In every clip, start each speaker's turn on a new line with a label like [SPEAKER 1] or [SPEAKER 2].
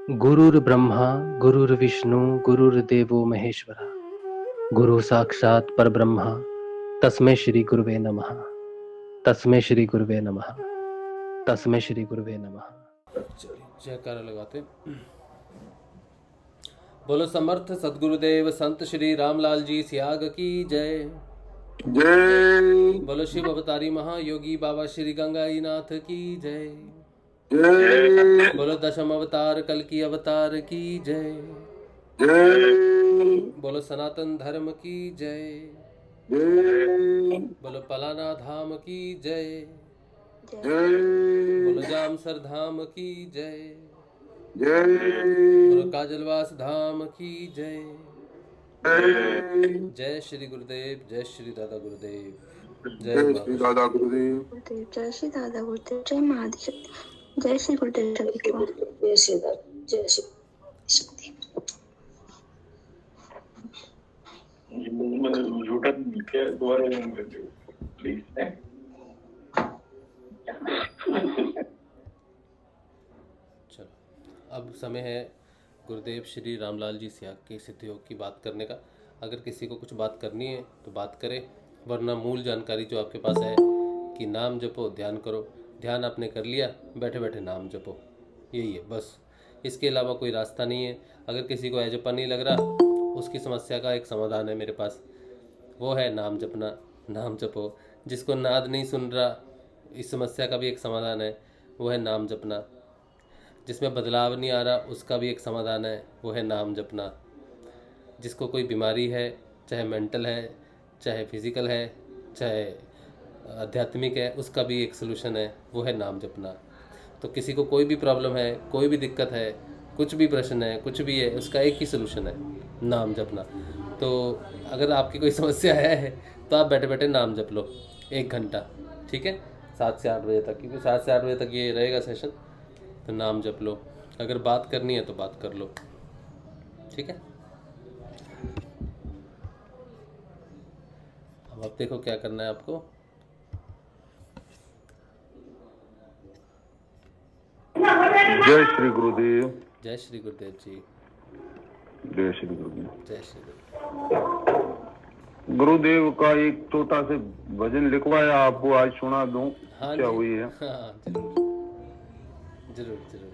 [SPEAKER 1] गुरुर्ब्रह्मा गुरुर्विष्णु गुरुर्देवो महेश्वरा गुरु साक्षात् परब्रह्म तस्मै श्री गुरुवे नमः। तस्मै श्री गुरुवे नमः। तस्मै श्री गुरुवे नमः। चलिए जयकारा लगाते। बोलो समर्थ सदगुरुदेव संत श्री रामलाल जी सियाग की जय।
[SPEAKER 2] जय।
[SPEAKER 1] बोलो शिव अवतारी महायोगी बाबा श्री गंगाई नाथ की जय।
[SPEAKER 2] जय।
[SPEAKER 1] बोलो दशम अवतार कल की अवतार की जय।
[SPEAKER 2] जय।
[SPEAKER 1] बोलो सनातन धर्म की जय।
[SPEAKER 2] जय।
[SPEAKER 1] बोलो पलाना धाम की जय।
[SPEAKER 2] जय।
[SPEAKER 1] बोलो जामसर धाम की जय।
[SPEAKER 2] जय।
[SPEAKER 1] बोलो काजलवास धाम की जय।
[SPEAKER 2] जय।
[SPEAKER 1] जय श्री गुरुदेव, जय श्री दादा गुरुदेव, जय
[SPEAKER 2] जय
[SPEAKER 1] माँ
[SPEAKER 2] श्री दादा गुरुदेव।
[SPEAKER 3] गुरुदेव जय श्री दादा गुरुदेव जय महाआदिशक्ति जय श्री गुरुदेव सभी को जय श्री दादा जय श्री शक्ति।
[SPEAKER 2] झूठा दोबारा प्लीज।
[SPEAKER 1] चलो अब समय है गुरुदेव श्री रामलाल जी सियाग के सिद्ध योग की बात करने का। अगर किसी को कुछ बात करनी है तो बात करें, वरना मूल जानकारी जो आपके पास है कि नाम जपो ध्यान करो। ध्यान आपने कर लिया, बैठे बैठे नाम जपो, यही है बस। इसके अलावा कोई रास्ता नहीं है। अगर किसी को ऐजपन नहीं लग रहा, उसकी समस्या का एक समाधान है मेरे पास, वो है नाम जपना। नाम जपो। जिसको नाद नहीं सुन रहा, इस समस्या का भी एक समाधान है, वो है नाम जपना। जिसमें बदलाव नहीं आ रहा, उसका भी एक समाधान है, वो है नाम जपना। जिसको कोई बीमारी है, चाहे मेंटल है, चाहे फिजिकल है, चाहे आध्यात्मिक है, उसका भी एक सलूशन है, वो है नाम जपना। तो किसी को कोई भी प्रॉब्लम है, कोई भी दिक्कत है, कुछ भी प्रश्न है, कुछ भी है, उसका एक ही सलूशन है, नाम जपना। तो अगर आपकी कोई समस्या है तो आप बैठे बैठे नाम जप लो 1 घंटा, ठीक है, 7 से 8 बजे तक, क्योंकि 7 से 8 बजे तक ये रहेगा सेशन। तो नाम जप लो। अगर बात करनी है तो बात कर लो, ठीक है। अब आप देखो क्या करना है आपको।
[SPEAKER 2] जय श्री गुरुदेव।
[SPEAKER 1] जय श्री गुरुदेव जी।
[SPEAKER 2] जय श्री गुरुदेव।
[SPEAKER 1] जय श्री गुरुदेव।
[SPEAKER 2] गुरुदेव का एक छोटा से भजन लिखवाया, आपको आज सुना दूं।
[SPEAKER 1] हाँ
[SPEAKER 2] क्या
[SPEAKER 1] जी,
[SPEAKER 2] हुई है?
[SPEAKER 1] हाँ जरूर जरूर जरूर।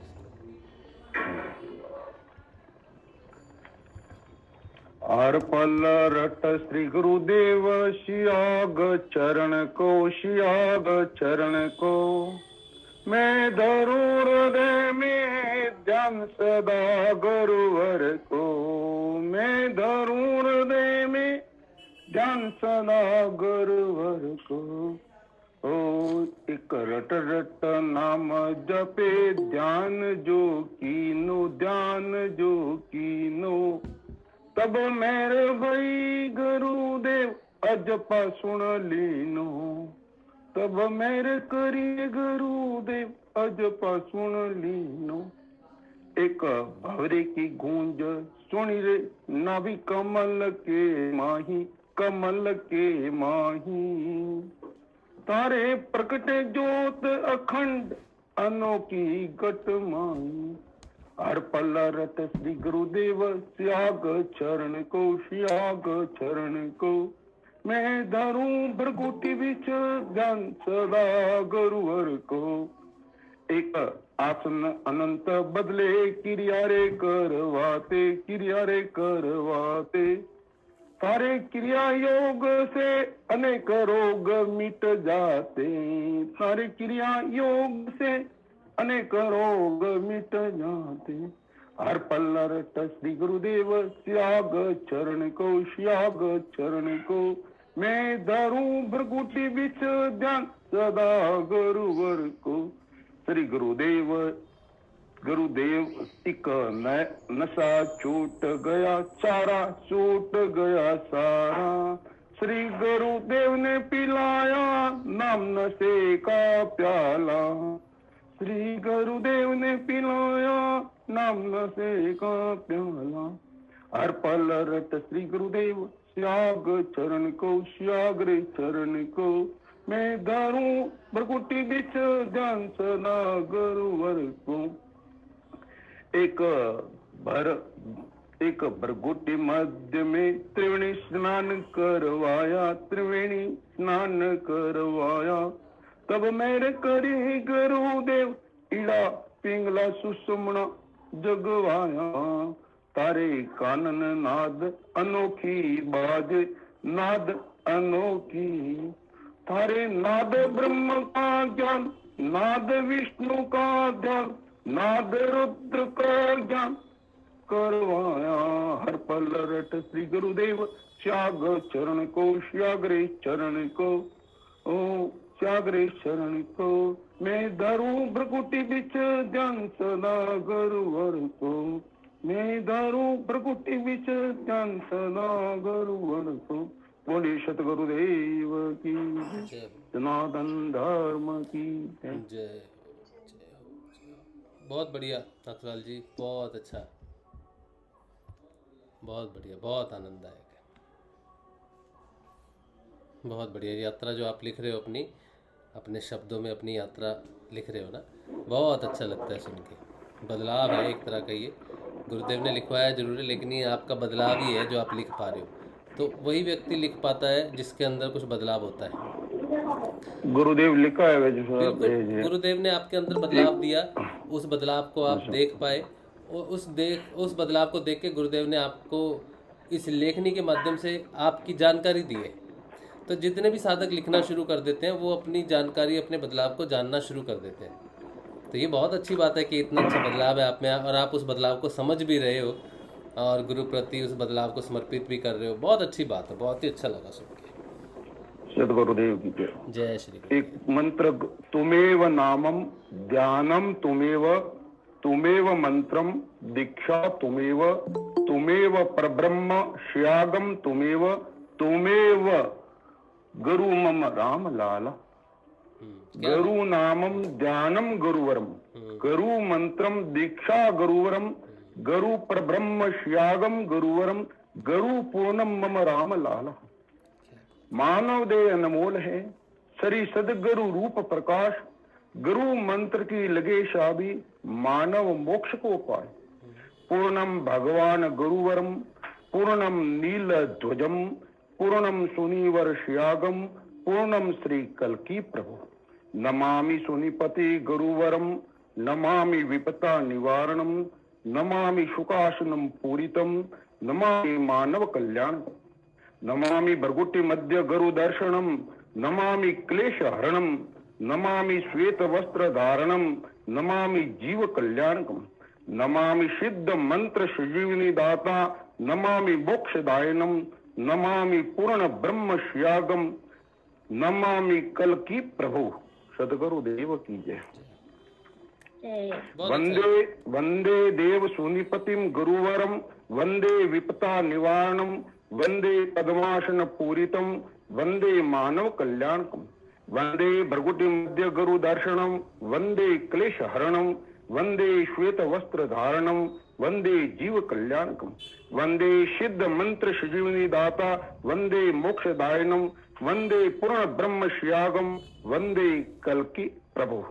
[SPEAKER 2] हर पल रट श्री गुरुदेव सियाग चरण को, सियाग चरण को। मैं धरूं हृदय में ध्यान सदा गुरुवर को। मैं धरूं हृदय में ध्यान सदा गुरुवर को। ओ एक रट रट नाम जपे ध्यान जो कीनो, ध्यान जो कीनो। तब मेरे भाई गुरुदेव अजपा सुन लीनो। तब मेरे करिए गुरुदेव अजपा सुन लीनो। एक भवरे की गूंज सुनी रे नाभि कमल के माही, कमल के माही। तारे प्रकटे ज्योत अखंड अनोखी घट माही। हर पल रट श्री गुरुदेव सियाग चरण को, सियाग चरण को। मैं धरूं भृकुटी बिच ध्यान सदा गुरुवर को। एक आसन अनंत बदले क्रिया रे करवाते, क्रिया रे करवाते। सारे क्रिया योग से अनेक रोग मिट जाते। सारे क्रिया योग से अनेक रोग मिट जाते। हर पल रट श्री गुरुदेव सियाग चरण को, सियाग चरण को। मैं धरूं भृकुटी बिच ध्यान सदा गुरुवर को। श्री गुरुदेव गुरुदेव एक नशा छूट गया सारा, छूट गया सारा। श्री गुरुदेव ने पिलाया नाम नशे का प्याला। श्री गुरुदेव ने पिलाया नाम नशे का प्याला। हर पल रट श्री गुरुदेव सियाग चरण को, सियाग रे चरण को। मैं धरूं भृकुटी बिच ध्यान सदा गुरुवर को। एक भरगुटी मध्य में त्रिवेणी स्नान करवाया, त्रिवेणी स्नान करवाया। तब मेरे करी गुरुदेव इड़ा पिंगला सुषमना जगवाया। तारे कानन नाद अनोखी बाज, नाद अनोखी। तारे नाद ब्रह्म का ज्ञान, नाद विष्णु का ध्यान, नाद रुद्र का ज्ञान करवाया। हर पल रट श्री गुरुदेव त्याग चरण को, श्याग्रे चरण को, ओ त्याग्रे चरण को। मैं धरूं भ्रकुटी बिच ध्यान सदा गुरुवर को। मैं धरूं भ्रकुटी बिच ध्यान सदा गुरुवर को। बोले सतगुरुदेव की
[SPEAKER 1] जय
[SPEAKER 2] सनातन धर्म की
[SPEAKER 1] जय हो, जय हो, जय हो। बहुत बढ़िया नाथलाल जी, बहुत अच्छा, बहुत बढ़िया, बहुत आनंददायक है। बहुत बढ़िया यात्रा जो आप लिख रहे हो, अपने शब्दों में अपनी यात्रा लिख रहे हो ना, बहुत अच्छा लगता है सुन के। बदलाव है एक तरह का, ये गुरुदेव ने लिखवाया जरूर है, लेकिन ये आपका बदलाव ही है जो आप लिख पा रहे हो। तो वही व्यक्ति लिख पाता है जिसके अंदर कुछ बदलाव होता है।
[SPEAKER 2] गुरुदेव लिखा है वैसे
[SPEAKER 1] बिल्कुल, गुरुदेव ने आपके अंदर बदलाव दिया, उस बदलाव को आप देख पाए, और उस बदलाव को देख के गुरुदेव ने आपको इस लेखनी के माध्यम से आपकी जानकारी दी है। तो जितने भी साधक लिखना शुरू कर देते हैं वो अपनी जानकारी, अपने बदलाव को जानना शुरू कर देते हैं। तो ये बहुत अच्छी बात है कि इतना अच्छा बदलाव है आप में, और आप उस बदलाव को समझ भी रहे हो और गुरु प्रति उस बदलाव को समर्पित भी कर रहे हो। बहुत अच्छी बात है, बहुत ही अच्छा लगा सुन के।
[SPEAKER 2] सदगुरुदेव की जय।
[SPEAKER 1] जय श्री गुरु।
[SPEAKER 2] एक मंत्र, तुमेव नामम ध्यानम तुमेव, तुमेव मंत्रम दीक्षा तुमेव, तुमेव परब्रह्म श्यागम तुमेव, तुमेव गुरु मम राम लाला। गुरु नामम ध्यानम गुरुवरम, गुरु मंत्रम दीक्षा गुरुवरम, गुरु परब्रह्म श्यागम गुरुवरम, गुरु पूर्णम मम राम लाला। मानव देह अनमोल है, सरी सदगुरु रूप प्रकाश। गुरु मंत्र की लगे शाबी, मानव मोक्ष को पाए। पूर्णम भगवान गुरुवरम, पूर्णम नील ध्वजम, पूर्णम सुनीवर श्यागम, पूर्णम श्री कल्की प्रभु। नमामि सुनिपति गुरुवरम, नमामि विपता निवारणम, नमामि शुकासनम पूरितम, नमामि मानव कल्याण, नमामि भरगुटी मध्य गुरु दर्शनम, नमामि क्लेश हरणम, नमामि श्वेत वस्त्र धारणम, नमामि जीव कल्याणकम, नमामि सिद्ध मंत्र सजीवनी दाता, नमामि मोक्षदायनम, नमामि पूर्ण ब्रह्म श्यागम, नमामि कल्की प्रभु। सदगुरु देव की जय। वंदे वंदे देव सुनिपतिम गुरुवरम, वंदे विपता निवारणम, वंदे पद्मासन पूरितम, वंदे मानव कल्याणकम, वंदे भरगुटी मध्य गुरु दर्शनम, वंदे क्लेश हरणम, वंदे श्वेत वस्त्र धारणम, वंदे जीव कल्याणकम, वंदे सिद्ध मंत्र सजीवनी दाता, वंदे मोक्षदायनम, वंदे पूर्ण ब्रह्म श्यागम, वंदे कल्की प्रभु।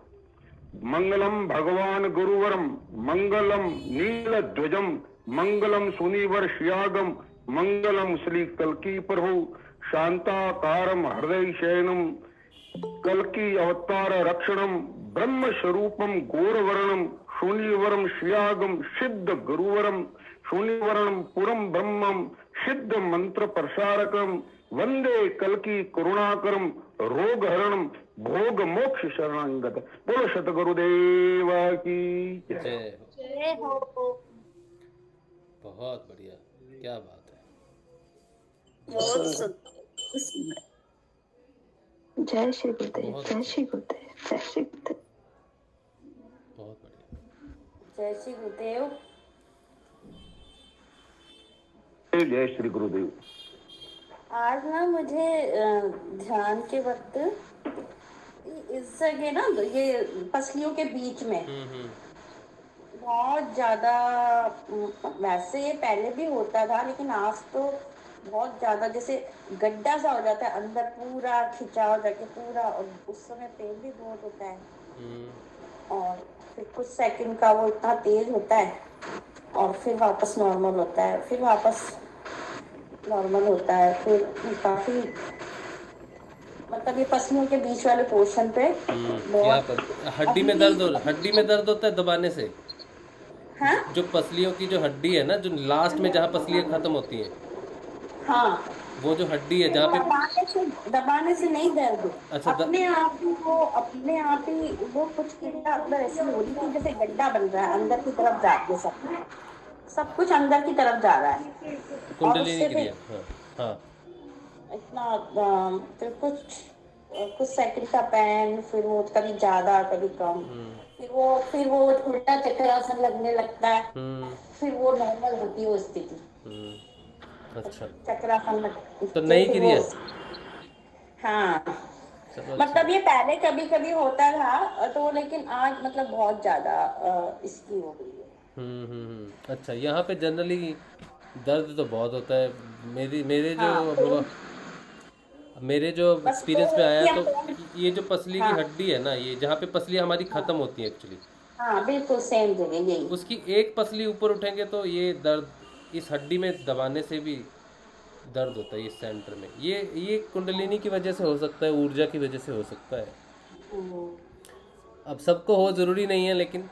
[SPEAKER 2] मंगलम भगवान गुरुवरम, मंगलम नील ध्वजम, मंगलम सुनीवर श्यागम, मंगलम श्री कल्की प्रभु। शांताकारम हृदय शयनम, कल्की अवतार रक्षणम, ब्रह्म स्वरूपम घोरवर्णम, शून्यवरम श्यागम, सिद्ध गुरुवरम, शून्यवरणम पुरम ब्रह्मम, सिद्ध मंत्र प्रसारकम, वंदे कल्की करुणाकरम, रोग हरणम, भोग मोक्ष शरणागत। बोलो सतगुरुदेव की जय।
[SPEAKER 4] जय हो।
[SPEAKER 1] बहुत बढ़िया, क्या बात है।
[SPEAKER 3] जय श्री गुरुदेव, जय श्री गुरुदेव, जय श्री गुरुदेव।
[SPEAKER 1] बहुत बढ़िया।
[SPEAKER 4] जय श्री गुरुदेव।
[SPEAKER 2] जय श्री गुरुदेव।
[SPEAKER 4] आज ना मुझे ध्यान के वक्त इस जगह ना, ये पसलियों के बीच में बहुत ज्यादा, वैसे ये पहले भी होता था लेकिन आज तो बहुत ज्यादा, जैसे गड्ढा सा हो जाता है अंदर, पूरा खिंचाव जाके पूरा, और उस समय पेन भी बहुत होता है। और फिर कुछ सेकंड का वो इतना तेज होता है और फिर वापस नॉर्मल होता है, फिर वापस नॉर्मल होता है, फिर काफी मतलब ये पसलियों के बीच वाले पोर्शन पे
[SPEAKER 1] यहाँ
[SPEAKER 4] बहुत
[SPEAKER 1] पर हड्डी में दर्द होता है दबाने से।
[SPEAKER 4] हाँ
[SPEAKER 1] जो पसलियों की जो हड्डी है ना, जो लास्ट में जहाँ पसलियाँ खत्म होती हैं,
[SPEAKER 4] हाँ,
[SPEAKER 1] वो जो हड्डी है जहाँ पे,
[SPEAKER 4] दबाने से नहीं दर्द,
[SPEAKER 1] अच्छा
[SPEAKER 4] अपने आप ही वो कुछ क्रिया अंदर ऐसी हो रही थी जैसे गड्ढा बन रहा है अंदर की तरफ जाके, सब कुछ अंदर की तरफ जा रहा है और
[SPEAKER 1] कुंडलिनी
[SPEAKER 4] उससे फिर
[SPEAKER 1] क्रिया। हाँ हाँ।
[SPEAKER 4] इतना फिर कुछ सेकंड का पेन, फिर वो कभी ज्यादा कभी कम, फिर वो उल्टा चक्रासन लगने लगता है, फिर वो नॉर्मल होती है वो स्थिति,
[SPEAKER 1] अच्छा,
[SPEAKER 4] चक्रासन
[SPEAKER 1] तो
[SPEAKER 4] के
[SPEAKER 1] नई
[SPEAKER 4] फिर
[SPEAKER 1] क्रिया।
[SPEAKER 4] वो हाँ,
[SPEAKER 1] चलो अच्छा।
[SPEAKER 4] मतलब ये पहले कभी कभी होता था तो, लेकिन आज मतलब बहुत ज्यादा इसकी हो गई है।
[SPEAKER 1] अच्छा, यहाँ पे जनरली दर्द तो बहुत होता है।
[SPEAKER 4] हाँ तो
[SPEAKER 1] मेरे जो
[SPEAKER 4] बस
[SPEAKER 1] एक्सपीरियंस में आया, तो
[SPEAKER 4] पेन,
[SPEAKER 1] ये जो पसली की
[SPEAKER 4] हाँ
[SPEAKER 1] हड्डी है ना, ये जहाँ पे पसलियाँ हमारी ख़त्म होती हैं एक्चुअली,
[SPEAKER 4] हाँ बिल्कुल सेम जगह यही।
[SPEAKER 1] उसकी एक पसली ऊपर उठेंगे तो ये दर्द इस हड्डी में दबाने से भी दर्द होता है इस सेंटर में। ये कुंडलिनी की वजह से हो सकता है, ऊर्जा की वजह से हो सकता है।
[SPEAKER 4] हम्म।
[SPEAKER 1] अब सबको हो ज़रूरी नहीं है लेकिन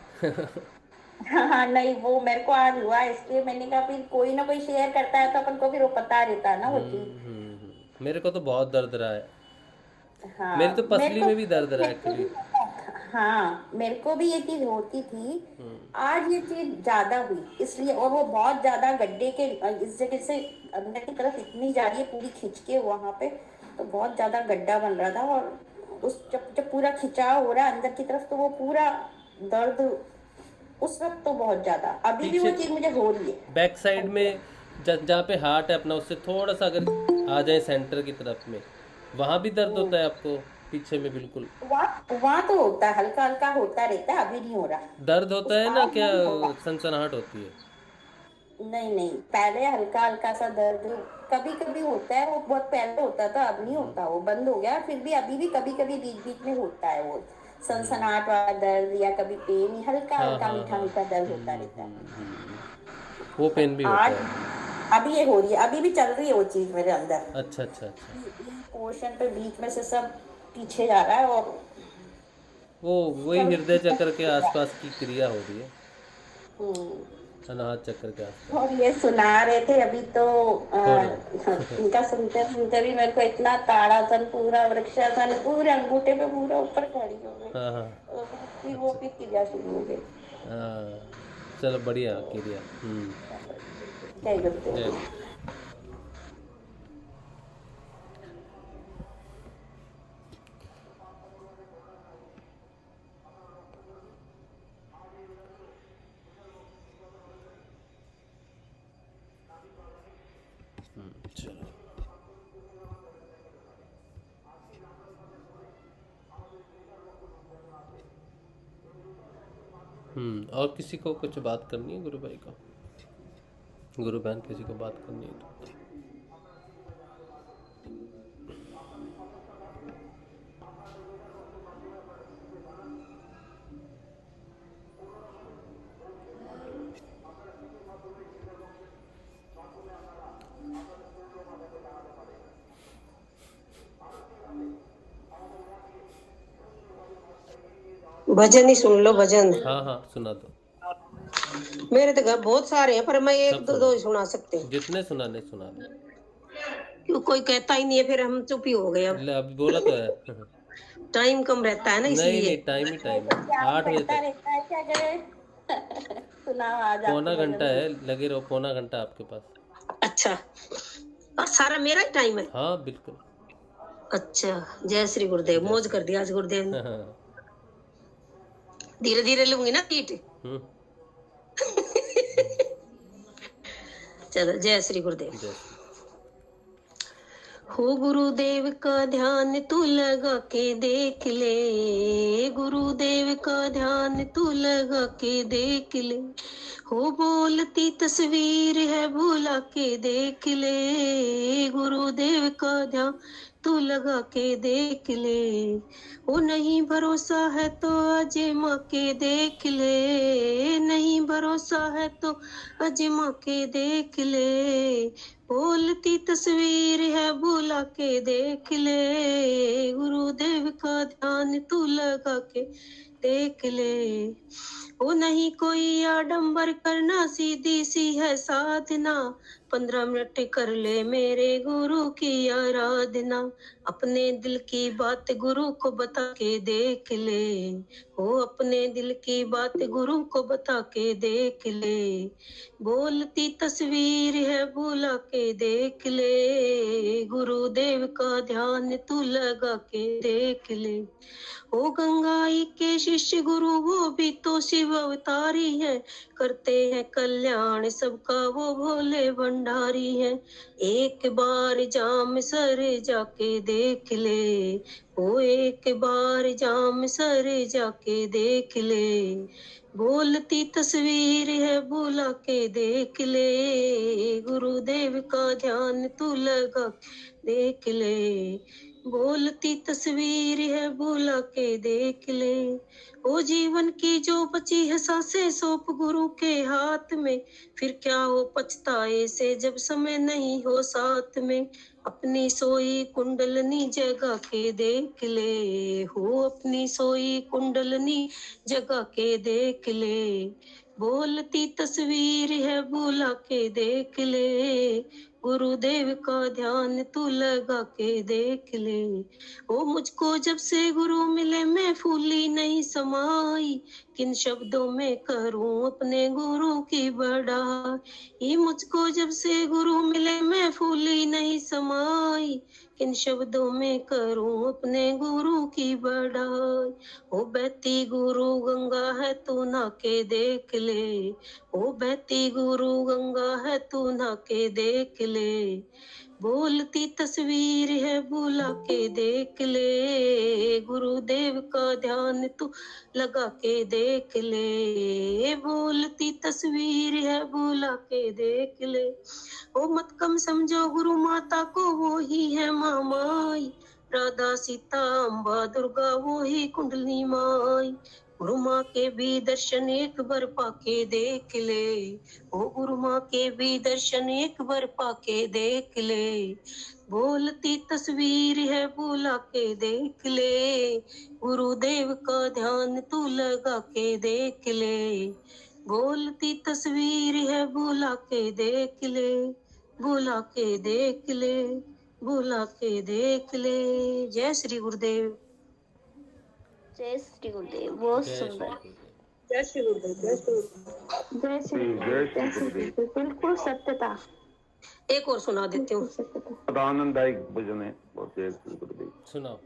[SPEAKER 4] हाँ नहीं, वो मेरे को आज हुआ इसलिए मैंने कहा फिर कोई ना कोई शेयर करता है तो अपन को फिर वो पता रहता है ना वो चीज।
[SPEAKER 1] मेरे को तो बहुत दर्द रहा है। मेरी तो
[SPEAKER 4] हाँ
[SPEAKER 1] पसली में भी दर्द रहा है
[SPEAKER 4] मेरे को भी
[SPEAKER 1] एक्चुअली।
[SPEAKER 4] हाँ मेरे को भी ये चीज होती थी, आज ये चीज ज्यादा हुई इसलिए, और वो बहुत ज्यादा गड्ढे के इस जगह से अंदर की तरफ इतनी जा रही है पूरी खिंच के वहां पे, तो बहुत ज्यादा गड्ढा बन रहा था, और उस जब पूरा खिंचाव हो रहा है अंदर की तरफ तो वो पूरा दर्द उस वक्त तो बहुत ज्यादा, अभी भी वो
[SPEAKER 1] पीछे
[SPEAKER 4] चीज मुझे हो रही है।
[SPEAKER 1] बैक साइड में जहाँ पे हार्ट है अपना, उससे थोड़ा सा अगर आ जाए सेंटर की तरफ में, वहाँ भी दर्द होता है आपको पीछे में बिल्कुल?
[SPEAKER 4] वहाँ तो होता है, हल्का हल्का होता रहता है, अभी नहीं हो रहा।
[SPEAKER 1] दर्द होता है ना,
[SPEAKER 4] आज
[SPEAKER 1] क्या
[SPEAKER 4] नहीं होगा।
[SPEAKER 1] सनसनाहट होती है?
[SPEAKER 4] नहीं नहीं, पहले हल्का हल्का सा दर्द कभी कभी होता है, वो बहुत पहले होता था, अब नहीं होता, वो बंद हो गया, फिर भी अभी भी कभी कभी बीच बीच में होता है वो सनसनाहट वाला दर्द, या कभी पेन, हल्का
[SPEAKER 1] हाँ
[SPEAKER 4] हल्का
[SPEAKER 1] हाँ
[SPEAKER 4] मीठा
[SPEAKER 1] हाँ।
[SPEAKER 4] मीठा दर्द होता रहता है।
[SPEAKER 1] वो पेन भी होता
[SPEAKER 4] आज
[SPEAKER 1] है।
[SPEAKER 4] अभी ये हो रही है, अभी भी चल रही है वो चीज मेरे अंदर,
[SPEAKER 1] अच्छा अच्छा अच्छा।
[SPEAKER 4] पोर्शन पे बीच में से सब पीछे जा रहा है और
[SPEAKER 1] वो वही
[SPEAKER 4] चल
[SPEAKER 1] हृदय चक्र के आसपास की क्रिया हो रही है,
[SPEAKER 4] हम्म।
[SPEAKER 1] अनाहत चक्र के आसपास।
[SPEAKER 4] और ये सुना रहे थे अभी तो
[SPEAKER 1] थोड़ा
[SPEAKER 4] इनका सुनते सुनते भी मेरे को इतना ताड़ासन, पूरा वृक्षासन, पूरे अंगूठे पे पूरा ऊपर खड़ी हो गई,
[SPEAKER 1] हाँ हाँ।
[SPEAKER 4] और फिर वो भी क्रिया शुरू हो गई।
[SPEAKER 1] हाँ, चलो बढ़िया क्रिया।
[SPEAKER 4] जय गुरुदेव।
[SPEAKER 1] जय। चलो। और किसी को कुछ बात करनी है गुरु भाई को, गुरु बहन किसी को बात करनी है तो?
[SPEAKER 5] भजन ही सुन लो, भजन।
[SPEAKER 1] हाँ हाँ सुना दो।
[SPEAKER 5] मेरे तो घर बहुत सारे हैं पर मैं एक
[SPEAKER 1] सब
[SPEAKER 5] दो ही सुना सकते हैं,
[SPEAKER 1] जितने सुनाने सुना दो।
[SPEAKER 5] क्यों कोई कहता ही नहीं है, फिर हम चुप ही हो गए। अब
[SPEAKER 1] ले, अभी बोला तो है।
[SPEAKER 5] टाइम कम रहता है ना,
[SPEAKER 1] नहीं नहीं,
[SPEAKER 5] इसलिए।
[SPEAKER 1] टाइम ही टाइम है,
[SPEAKER 4] क्या
[SPEAKER 1] 8 बजे
[SPEAKER 4] बैठा
[SPEAKER 1] तक।
[SPEAKER 4] रहता है, क्या करे सुना आज
[SPEAKER 1] पौना
[SPEAKER 4] आपके
[SPEAKER 1] घंटा
[SPEAKER 4] भजन।
[SPEAKER 1] है, लगे रहो, पौना घंटा आपके पास।
[SPEAKER 5] अच्छा, और सारा मेरा ही टाइम है?
[SPEAKER 1] हाँ बिल्कुल।
[SPEAKER 5] अच्छा, जय श्री गुरुदेव। मौज कर दिया आज गुरुदेव ने। धीरे धीरे लूंगी ना कीट। चलो, जय श्री गुरुदेव।
[SPEAKER 1] जय।
[SPEAKER 5] हो गुरुदेव का ध्यान तू लगा के देख ले, गुरुदेव का ध्यान तू लगा के देख ले, हो बोलती तस्वीर है भुला के देख ले, गुरुदेव का ध्यान तू लगा के देख ले। ओ नहीं भरोसा है तो आजमा के देख ले, नहीं भरोसा है तो आजमा के देख ले। बोलती तस्वीर है बुला के देख ले, गुरुदेव का ध्यान तू लगा के देख ले। वो नहीं कोई आडंबर करना, सीधी सी है साधना, 15 मिनट कर ले मेरे गुरु की आराधना। अपने दिल की बात गुरु को बता के देख ले, ओ अपने दिल की बात गुरु को बता के देख ले। बोलती तस्वीर है बुला के देख ले, गुरुदेव का ध्यान तू लगा के देख ले। ओ गंगाई के शिष्य गुरु वो भी तो शिव अवतारी है, करते हैं कल्याण सबका वो भोले भंडारी है। एक बार जाम सर जाके देख ले, ओ एक बार जाम सर जाके देख ले। बोलती तस्वीर है बुला के देख ले, गुरुदेव का ध्यान तू लगा देख ले। बोलती तस्वीर है बुला के देख ले। ओ जीवन की जो बची है सांसें सौंप गुरु के हाथ में, फिर क्या हो पछताए से जब समय नहीं हो साथ में। अपनी सोई कुंडलनी जगा के देख ले, हो अपनी सोई कुंडलनी जगा के देख ले। बोलती तस्वीर है बुला के देख ले, गुरुदेव का ध्यान तू लगा के देख ले। ओ मुझको जब से गुरु मिले मैं फूली नहीं समाई, किन शब्दों में करूं अपने गुरु की बड़ाई। मुझको जब से गुरु मिले मैं फूली नहीं समाई, किन शब्दों में करूं अपने गुरु की बड़ाई। ओ बहती गुरु गंगा है तू ना के देख ले, ओ बहती गुरु गंगा है तू ना के देख ले। बोलती तस्वीर है बुला के देख ले, गुरुदेव का ध्यान तू लगा के देख ले। बोलती तस्वीर है बुला के देख ले। ओ मत कम समझो गुरु माता को वो ही है माँ माई, राधा सीता अम्बा दुर्गा वो ही कुंडली माई। गुरु माँ के भी दर्शन एक बार पाके देख ले, ओ गुरु माँ के भी दर्शन एक बार पाके देख ले। बोलती तस्वीर है बुला के देख ले, गुरुदेव का ध्यान तू लगा के देख ले। बोलती तस्वीर है बुला के देख ले, बुला के देख ले, बुला के देख ले। जय श्री गुरुदेव।
[SPEAKER 4] जय श्री गुरुदेव। बहुत
[SPEAKER 1] जय श्री
[SPEAKER 4] सुंदर।
[SPEAKER 1] गुरुदेव।
[SPEAKER 5] जय श्री गुरुदेव। जय श्री गुरुदेव।
[SPEAKER 3] जय श्री
[SPEAKER 2] जय श्री गुरुदेव।
[SPEAKER 3] बिल्कुल सत्यता।
[SPEAKER 5] एक और सुना देती हूँ।
[SPEAKER 2] बड़ा आनंददायक भजन है। बहुत जय श्री गुरुदेव।
[SPEAKER 1] सुनाओ।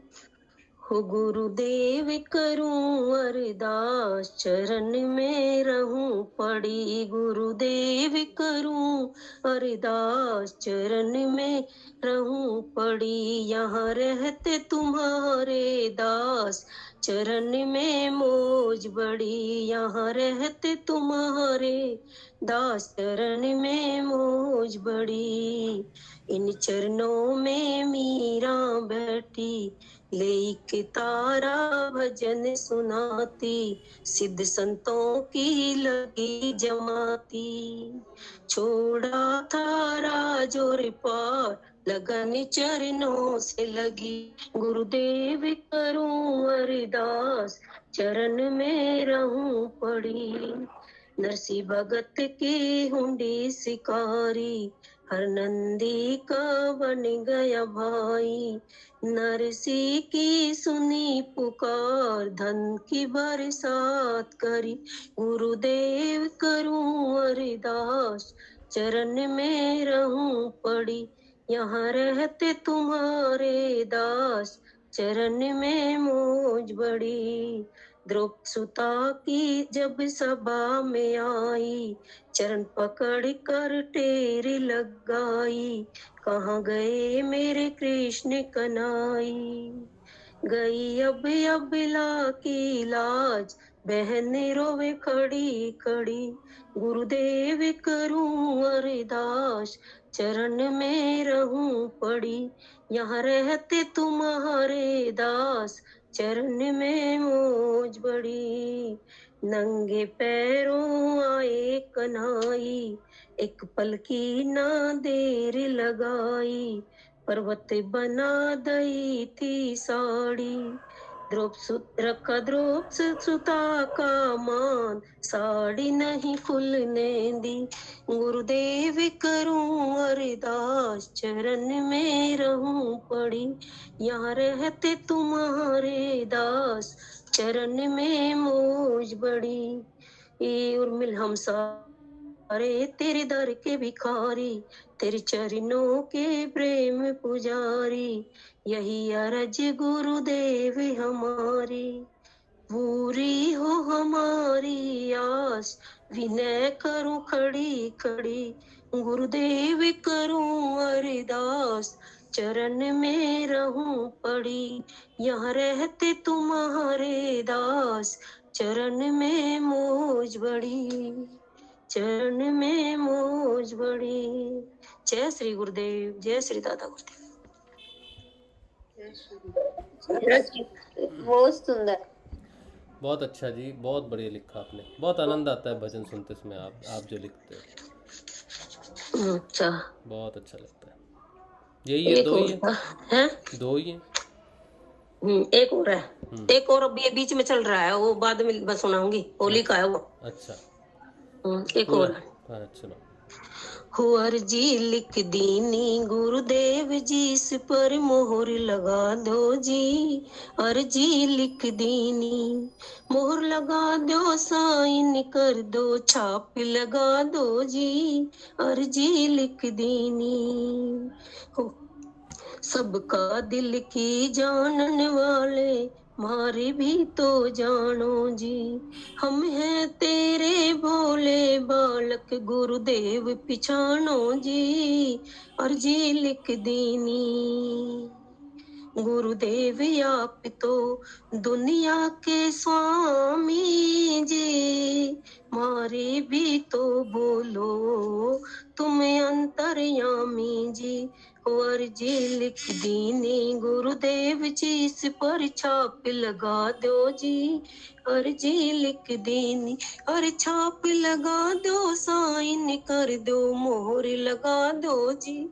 [SPEAKER 5] हो गुरुदेव करूं अरदास, चरण में रहूं पड़ी, गुरुदेव करूं अरदास, चरण में रहूं पड़ी। यहाँ रहते तुम्हारे दास, चरण में मौज बड़ी। यहाँ रहते तुम्हारे दास, चरण में मौज बड़ी। इन चरणों में मीरा बैठी, लेके तारा भजन सुनाती, सिद्ध संतों की लगी जमाती। छोड़ा था राजोर पार, लगन चरणों से लगी, गुरुदेव करूं अरदास, चरण में रहूं पड़ी। नरसी भगत की हुंडी शिकारी, हर नंदी का बन गया भाई। नरसी की सुनी पुकार, धन की बरसात करी, गुरुदेव करूं अरदास, चरण में रहूं पड़ी। यहाँ रहते तुम्हारे दास, चरण में मौज बड़ी। द्रौपदी सुता की जब सभा में आई, चरण पकड़ कर टेर लगाई। कहाँ गए मेरे कृष्ण कन्हई, गई अब अबला की लाज, बहन रोवे खड़ी खड़ी, गुरुदेव करूं अरदास, चरण में रहूं पड़ी, यहाँ रहते तुम्हारे दास, चरण में मौज बड़ी। नंगे पैरों आए कन्हई, एक पल की ना देर लगाई, पर्वत बना दई थी साड़ी, द्रोप सुता का मान, साड़ी नहीं खुलने दी, गुरुदेव करूं अरदास, चरण में रहूं पड़ी, यहाँ रहते तुम्हारे दास, चरण में मौज बड़ी। ये उर्मिल हम सारे तेरे दर के भिखारी, तेरे चरणों के प्रेम पुजारी, यही अरज गुरुदेव हमारी, पूरी हो हमारी आस, विनय करूं खड़ी खड़ी, गुरुदेव करूं अरदास, चरण में रहूं पड़ी, यहाँ रहते तुम्हारे दास, चरण में मौज बड़ी, चरण में मौज बड़ी। जय श्री गुरुदेव, जय श्री दादा गुरुदेव।
[SPEAKER 4] बहुत सुंदर।
[SPEAKER 1] बहुत अच्छा जी, बहुत बढ़िया लिखा आपने। बहुत आनंद आता है भजन सुनते समय आप जो लिखते हो।
[SPEAKER 5] अच्छा,
[SPEAKER 1] बहुत अच्छा लगता है। यही है, दो ही है, दो ही है।
[SPEAKER 5] एक और है, एक और अभी बीच में चल रहा है, वो बाद में बस सुनाऊंगी, होली का है वो।
[SPEAKER 1] अच्छा,
[SPEAKER 5] एक और है।
[SPEAKER 1] सुनो।
[SPEAKER 5] हो अर्जी लिख दीनी गुरुदेव जी, इस पर मोहर लगा दो जी, अर्जी लिख दीनी, मोहर लगा दो, साइन कर दो, छाप लगा दो जी, अर्जी लिख दीनी। हो सबका दिल की जानने वाले, मारे भी तो जानो जी, हम हैं तेरे भोले बालक, गुरुदेव पिछानो जी, अर्जी लिख दीनी। गुरुदेव आप तो दुनिया के स्वामी जी, मारे भी तो बोलो तुम अंतर्यामी जी, अर्जी लिख दीनी गुरुदेव जी, इस पर छाप लगा दो जी, अर्जी लिख दीनी, और छाप लगा दो, साइन कर दो, मोहर लगा दो जी,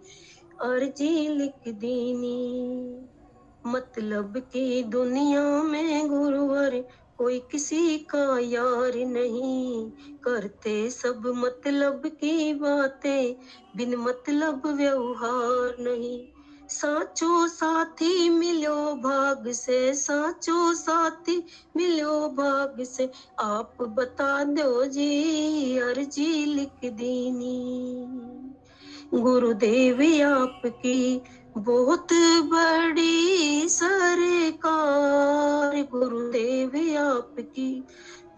[SPEAKER 5] अर्जी लिख दीनी। मतलब की दुनिया में गुरुवर कोई किसी का यार नहीं, करते सब मतलब की बातें, बिन मतलब व्यवहार नहीं, साचो साथी मिलो भाग से, साचो साथी मिलो भाग से, आप बता दो जी, अर्जी लिख दीनी। गुरुदेव आपकी बहुत बड़ी सरकार, गुरुदेव आपकी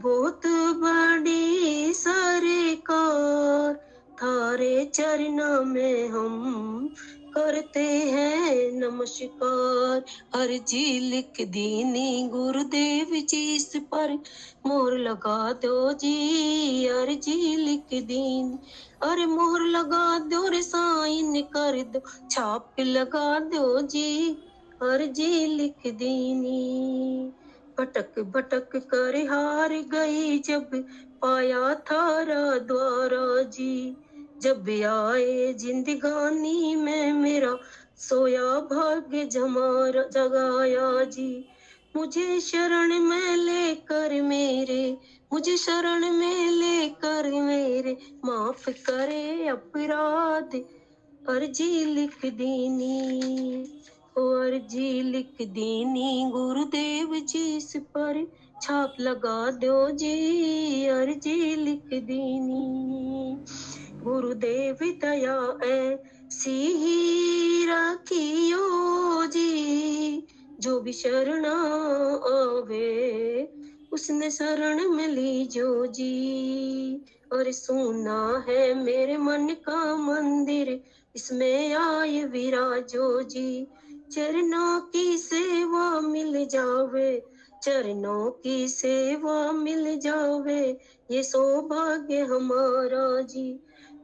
[SPEAKER 5] बहुत बड़ी सरकार, थारे चरणों में हम करते हैं नमस्कार, अर्जी लिख दीनी गुरुदेव जी, इस पर मोहर लगा दो जी, अर्जी लिख दीनी, अरे मोहर लगा दो रे, साइन कर दो, छाप लगा दो जी, अर्जी लिख दीनी। भटक भटक कर हार गई जब पाया थारा द्वारा जी, जब आए जिंदगानी में मेरा सोया भाग्य जगाया जी, मुझे शरण में लेकर मेरे, मुझे शरण में लेकर मेरे, माफ करे अपराध, अर्जी लिख दीनी, अर्जी लिख दीनी गुरुदेव जी, इस पर छाप लगा दो जी, अर्जी लिख दीनी। गुरुदेव दया ऐसी ही रखियो जी, जो भी शरण आवे उसने शरण में लीजो जी, और सुना है मेरे मन का मंदिर, इसमें आए विराजो जी, चरणों की सेवा मिल जावे, चरणों की सेवा मिल जावे ये सौभाग्य हमारा जी।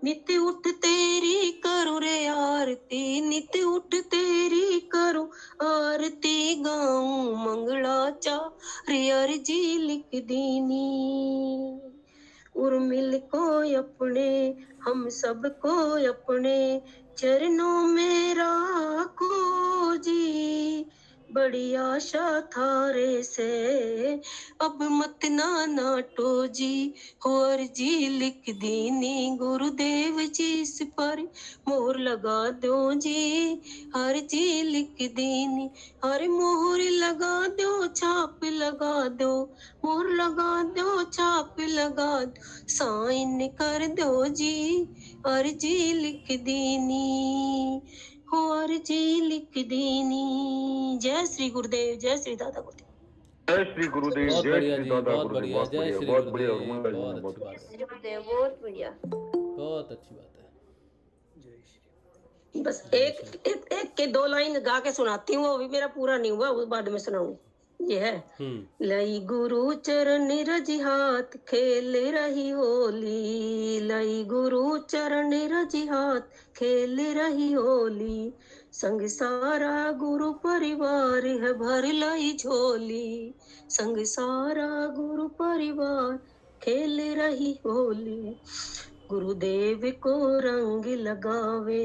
[SPEAKER 5] नित्य उठ तेरी करो रे आरती, नित्य उठ तेरी करो आरती, गाऊं मंगलाचार्य अर्जी लिख दीनी। उर्मिल को अपने हम सबको अपने चरणों में राखो जी। बड़ी आशा थारे से अब मत ना नाटो जी। और जी लिख दीनी गुरुदेव जी इस पर मोहर लगा दो जी। हर जी लिख दीनी हर मोहर लगा दो, छाप लगा दो, मोहर लगा दो, छाप लगा दो, साइन कर दो जी। अर्जी लिख दीनी हो, अर्जी लिख दीनी। जय श्री गुरुदेव, जय श्री दादा गुरुदेव।
[SPEAKER 2] जय श्री गुरुदेव,
[SPEAKER 1] बहुत
[SPEAKER 2] जय
[SPEAKER 1] बढ़िया
[SPEAKER 2] श्री
[SPEAKER 1] जी,
[SPEAKER 2] दादा
[SPEAKER 1] बहुत
[SPEAKER 2] गुरुदेव।
[SPEAKER 1] बढ़िया,
[SPEAKER 2] बहुत
[SPEAKER 1] जय
[SPEAKER 2] बढ़िया,
[SPEAKER 1] श्री
[SPEAKER 2] बहुत बढ़िया।
[SPEAKER 1] गुरुदेव,
[SPEAKER 2] उर्मिला जी
[SPEAKER 1] बहुत
[SPEAKER 2] ने
[SPEAKER 1] अच्छी बात है,
[SPEAKER 4] गुरुदेव बहुत बढ़िया।
[SPEAKER 1] बहुत अच्छी बात है।
[SPEAKER 5] बस एक के 2 लाइन गा के सुनाती हूँ, वो भी मेरा पूरा नहीं हुआ, वो बाद में सुनाऊंगी। ये है लई गुरु चरण रज हाथ खेल रही होली, लई गुरु चरण रज हाथ खेल रही होली, संग सारा गुरु परिवार है भर लाई झोली, संग सारा गुरु परिवार खेल रही होली। गुरुदेव को रंग लगावे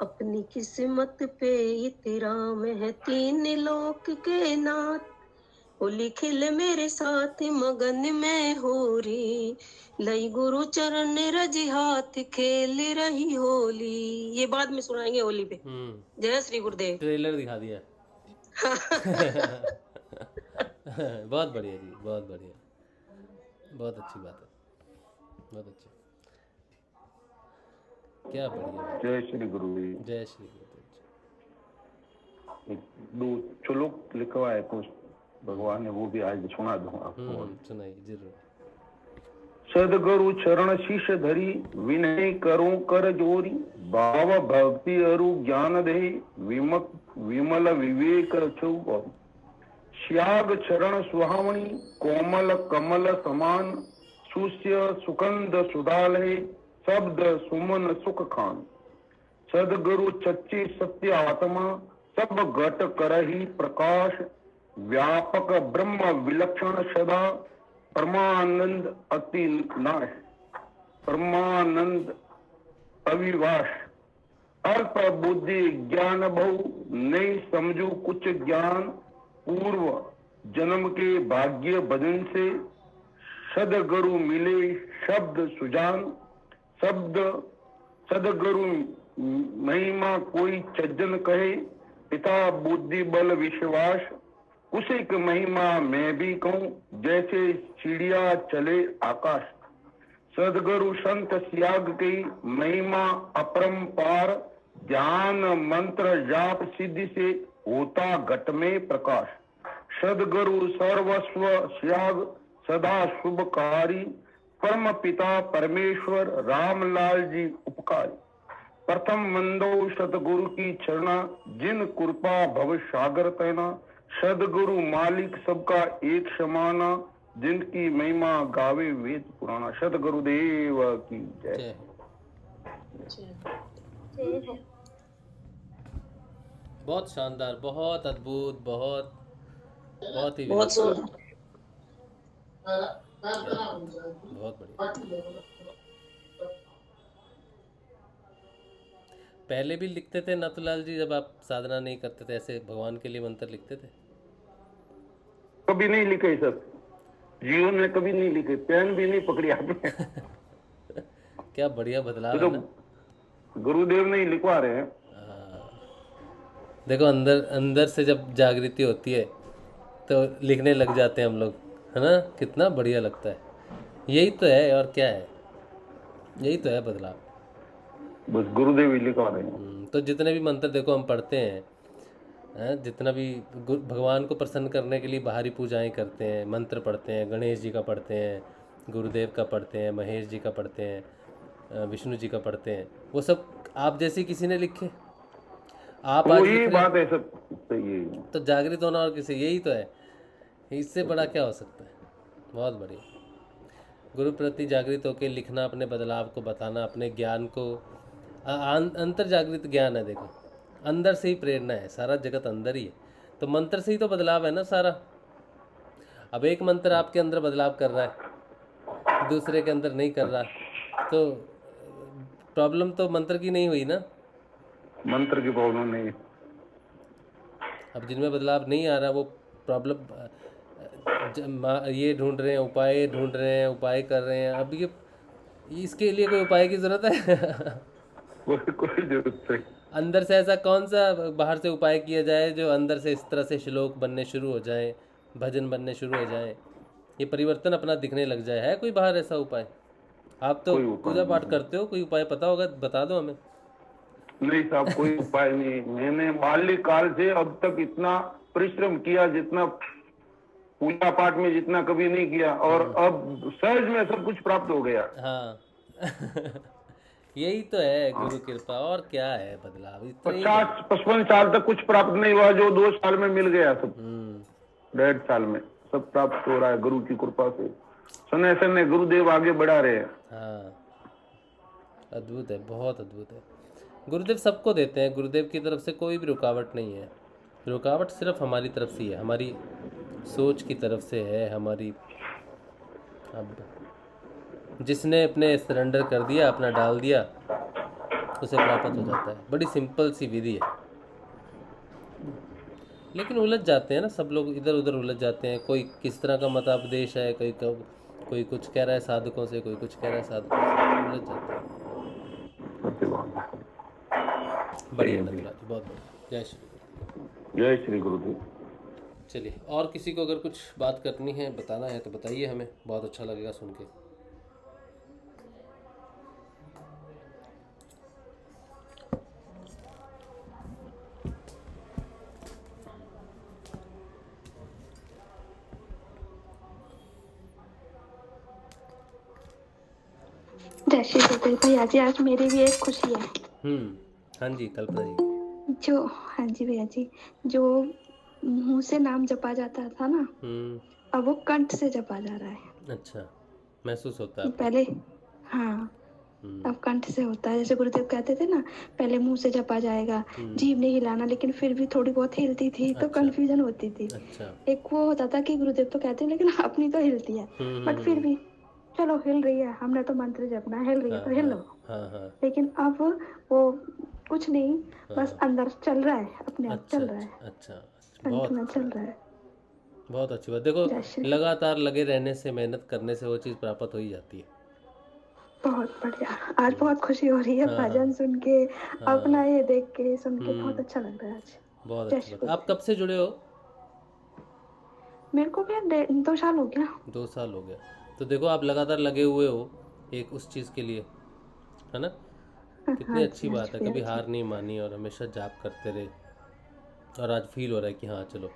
[SPEAKER 5] अपनी किस्मत पे इतराम है, 3 लोक के नाथ होली खिल मेरे साथ मगन में हो री, लई गुरु चरण रज हाथ खेल रही होली। ये बाद में सुनाएंगे होली पे। जय श्री गुरुदेव।
[SPEAKER 1] ट्रेलर दिखा दिया। बहुत बढ़िया जी, बहुत बढ़िया, बहुत अच्छी बात है, बहुत अच्छी, क्या बढ़िया बात।
[SPEAKER 2] जय श्री गुरुदेव।
[SPEAKER 1] जय श्री गुरुदेव।
[SPEAKER 2] दो श्लोक लिखवा है कुछ भगवान ने, वो भी आज सुना दूं आपको।
[SPEAKER 1] सुनाइए जरूर।
[SPEAKER 2] सदगुरु चरण शीश धरी विनय करो कर जोरी, भाव भक्ति अरु ज्ञान दे विमल विवेक रचौ गौरी, श्याग चरण सुहावणी कोमल कमल समान, सुस्य सुकंद सुधाले शब्द सुमन सुख खान, सदगुरु सच्ची सत्य आत्मा सब घट करही प्रकाश, व्यापक ब्रह्म विलक्षण सदा परमानंद अति नाश, परमानंद अविवाश, अल्प बुद्धि ज्ञान बहु नहीं समझू कुछ ज्ञान, पूर्व जन्म के भाग्य भजन से सदगुरु मिले शब्द सुजान, शब्द सदगुरु महिमा कोई चज्जन कहे, पिता बुद्धि बल विश्वास, उसी की महिमा मैं भी कहूँ जैसे चिड़िया चले आकाश, सदगुरु संत त्याग की महिमा अपरंपार, ध्यान मंत्र जाप सिद्धि से होता घट में प्रकाश, सदगुरु सर्वस्व त्याग सदा शुभकारी, परम पिता परमेश्वर रामलाल जी उपकारी, प्रथम वंदो सतगुरु की चरणा जिन कृपा भव सागर तैना, सदगुरु मालिक सबका एक समाना जिनकी महिमा गावे वेद पुराना, सदगुरुदेव की जय।
[SPEAKER 1] बहुत शानदार, बहुत अद्भुत, बहुत बहुत ही
[SPEAKER 5] बहुत सुंदर,
[SPEAKER 1] बहुत बढ़िया। पहले भी लिखते थे नाथूलाल जी, जब आप साधना नहीं करते थे ऐसे भगवान के लिए मंत्र लिखते थे?
[SPEAKER 2] कभी नहीं लिखे सर, जीवन में कभी नहीं लिखे, पेन भी नहीं पकड़ी आपने।
[SPEAKER 1] क्या बढ़िया बदलाव है ना,
[SPEAKER 2] गुरुदेव नहीं लिखवा रहे हैं।
[SPEAKER 1] देखो अंदर अंदर से जब जागृति होती है तो लिखने लग जाते हैं हम लोग, है ना, कितना बढ़िया लगता है। यही तो है, और क्या है, यही तो है बदलाव,
[SPEAKER 2] बस गुरुदेव ही लिखवा रहे हैं।
[SPEAKER 1] तो जितने भी मंत्र देखो हम पढ़ते हैं, जितना भी भगवान को प्रसन्न करने के लिए बाहरी पूजाएं करते हैं, मंत्र पढ़ते हैं, गणेश जी का पढ़ते हैं, गुरुदेव का पढ़ते हैं, महेश जी का पढ़ते हैं, विष्णु जी का पढ़ते हैं, वो सब आप जैसे किसी ने लिखे? आप आज
[SPEAKER 2] यही बात है सब, सही है।
[SPEAKER 1] तो जागृत होना और किसी, यही तो है इससे बड़ा क्या हो सकता है। बहुत बढ़िया। गुरु प्रति जागृत होकर लिखना, अपने बदलाव को बताना, अपने ज्ञान को अंतर जागृत ज्ञान है। देखो अंदर से ही प्रेरणा है, सारा जगत अंदर ही है, तो मंत्र से ही तो बदलाव है ना सारा। अब एक मंत्र आपके अंदर बदलाव कर रहा है, दूसरे के अंदर नहीं कर रहा, तो प्रॉब्लम तो मंत्र की नहीं हुई ना।
[SPEAKER 2] मंत्र की प्रॉब्लम नहीं है।
[SPEAKER 1] अब जिनमें बदलाव नहीं आ रहा वो प्रॉब्लम ये ढूंढ रहे हैं, उपाय ढूंढ रहे हैं, उपाय कर रहे हैं। अब ये इसके लिए कोई उपाय की ज़रूरत है?
[SPEAKER 2] कोई जरूरत नहीं।
[SPEAKER 1] अंदर से ऐसा कौन सा बाहर से उपाय किया जाए जो अंदर से इस तरह से श्लोक बनने शुरू हो जाए, भजन बनने शुरू हो जाए, ये परिवर्तन अपना दिखने लग जाए? है कोई बाहर ऐसा उपाय? आप तो पूजा पाठ करते हो, कोई उपाय पता होगा बता दो हमें।
[SPEAKER 2] नहीं साहब, कोई उपाय नहीं। मैंने बाल्यकाल से अब तक इतना परिश्रम किया जितना पूजा पाठ में जितना कभी नहीं किया, और अब सहज में सब कुछ प्राप्त हो गया।
[SPEAKER 1] हाँ यही तो है गुरु कृपा, और क्या है बदलाव।
[SPEAKER 2] 50-55 साल तक कुछ प्राप्त नहीं हुआ, जो 2 साल में मिल गया सब। 1.5 साल में सब प्राप्त हो रहा है गुरु की कृपा से। सने सने गुरुदेव आगे बढ़ा रहे हैं।
[SPEAKER 1] हाँ अद्भुत है, बहुत अद्भुत है। गुरुदेव सबको देते हैं, गुरुदेव की तरफ से कोई भी रुकावट नहीं है। रुकावट सिर्फ हमारी तरफ से है, हमारी सोच की तरफ से है, हमारी। अब जिसने अपने सरेंडर कर दिया, अपना डाल दिया, उसे प्राप्त हो जाता है। बड़ी सिंपल सी विधि है, लेकिन उलझ जाते हैं ना सब लोग, इधर उधर उलझ जाते हैं। कोई किस तरह का मतापदेश है, कोई कुछ कह रहा है साधकों से, कोई कुछ कह रहा है साधकों से, उलझ जाते हैं। बढ़िया नंदलाल, बहुत बढ़िया। जय श्री
[SPEAKER 2] जय श्री गुरुदेव।
[SPEAKER 1] चलिए, और किसी को अगर कुछ बात करनी है, बताना है तो बताइए हमें, बहुत अच्छा लगेगा सुन के।
[SPEAKER 3] जय श्री गुरुदेव भैया जी, आज मेरी भी एक खुशी है।
[SPEAKER 1] हाँ जी कल्पना जी।
[SPEAKER 3] जो हाँ जी भैया जी, जो मुंह से नाम जपा जाता था ना, अब वो कंठ से जपा जा रहा है।
[SPEAKER 1] अच्छा, महसूस होता है
[SPEAKER 3] पहले? हाँ, अब कंठ से होता है। जैसे गुरुदेव कहते थे ना, पहले मुंह से जपा जाएगा, जीभ नहीं हिलाना, लेकिन फिर भी थोड़ी बहुत हिलती थी, तो कंफ्यूजन होती थी।
[SPEAKER 1] अच्छा।
[SPEAKER 3] एक वो होता था कि गुरुदेव तो कहते हैं लेकिन अपनी तो हिलती है, बट फिर भी चलो हिल रही है, हमने तो मंत्र जपना, हिल रही है तो हिल लो। लेकिन अब वो कुछ नहीं, बस अंदर चल रहा है, अपने आप चल रहा है।
[SPEAKER 1] अच्छा,
[SPEAKER 3] कंठ में चल रहा है।
[SPEAKER 1] बहुत अच्छी बात। देखो लगातार लगे रहने से, मेहनत करने से वो चीज़ प्राप्त हो ही जाती है।
[SPEAKER 3] बहुत बढ़िया, आज बहुत खुशी हो रही है भजन सुन के, अपना ये देख के, सुन के बहुत अच्छा लग रहा है आज।
[SPEAKER 1] बहुत अच्छा। आप कब से जुड़े हो?
[SPEAKER 3] मेरे को क्या 2 साल हो गया।
[SPEAKER 1] 2 साल हो गया। तो देखो आप लगातार लगे हुए हो एक उस चीज़ के लिए, है ना? कितनी अच्छी बात है। कभी हार नहीं मानी और हमेशा जाप करते रहे, और आज फील हो रहा है कि हाँ चलो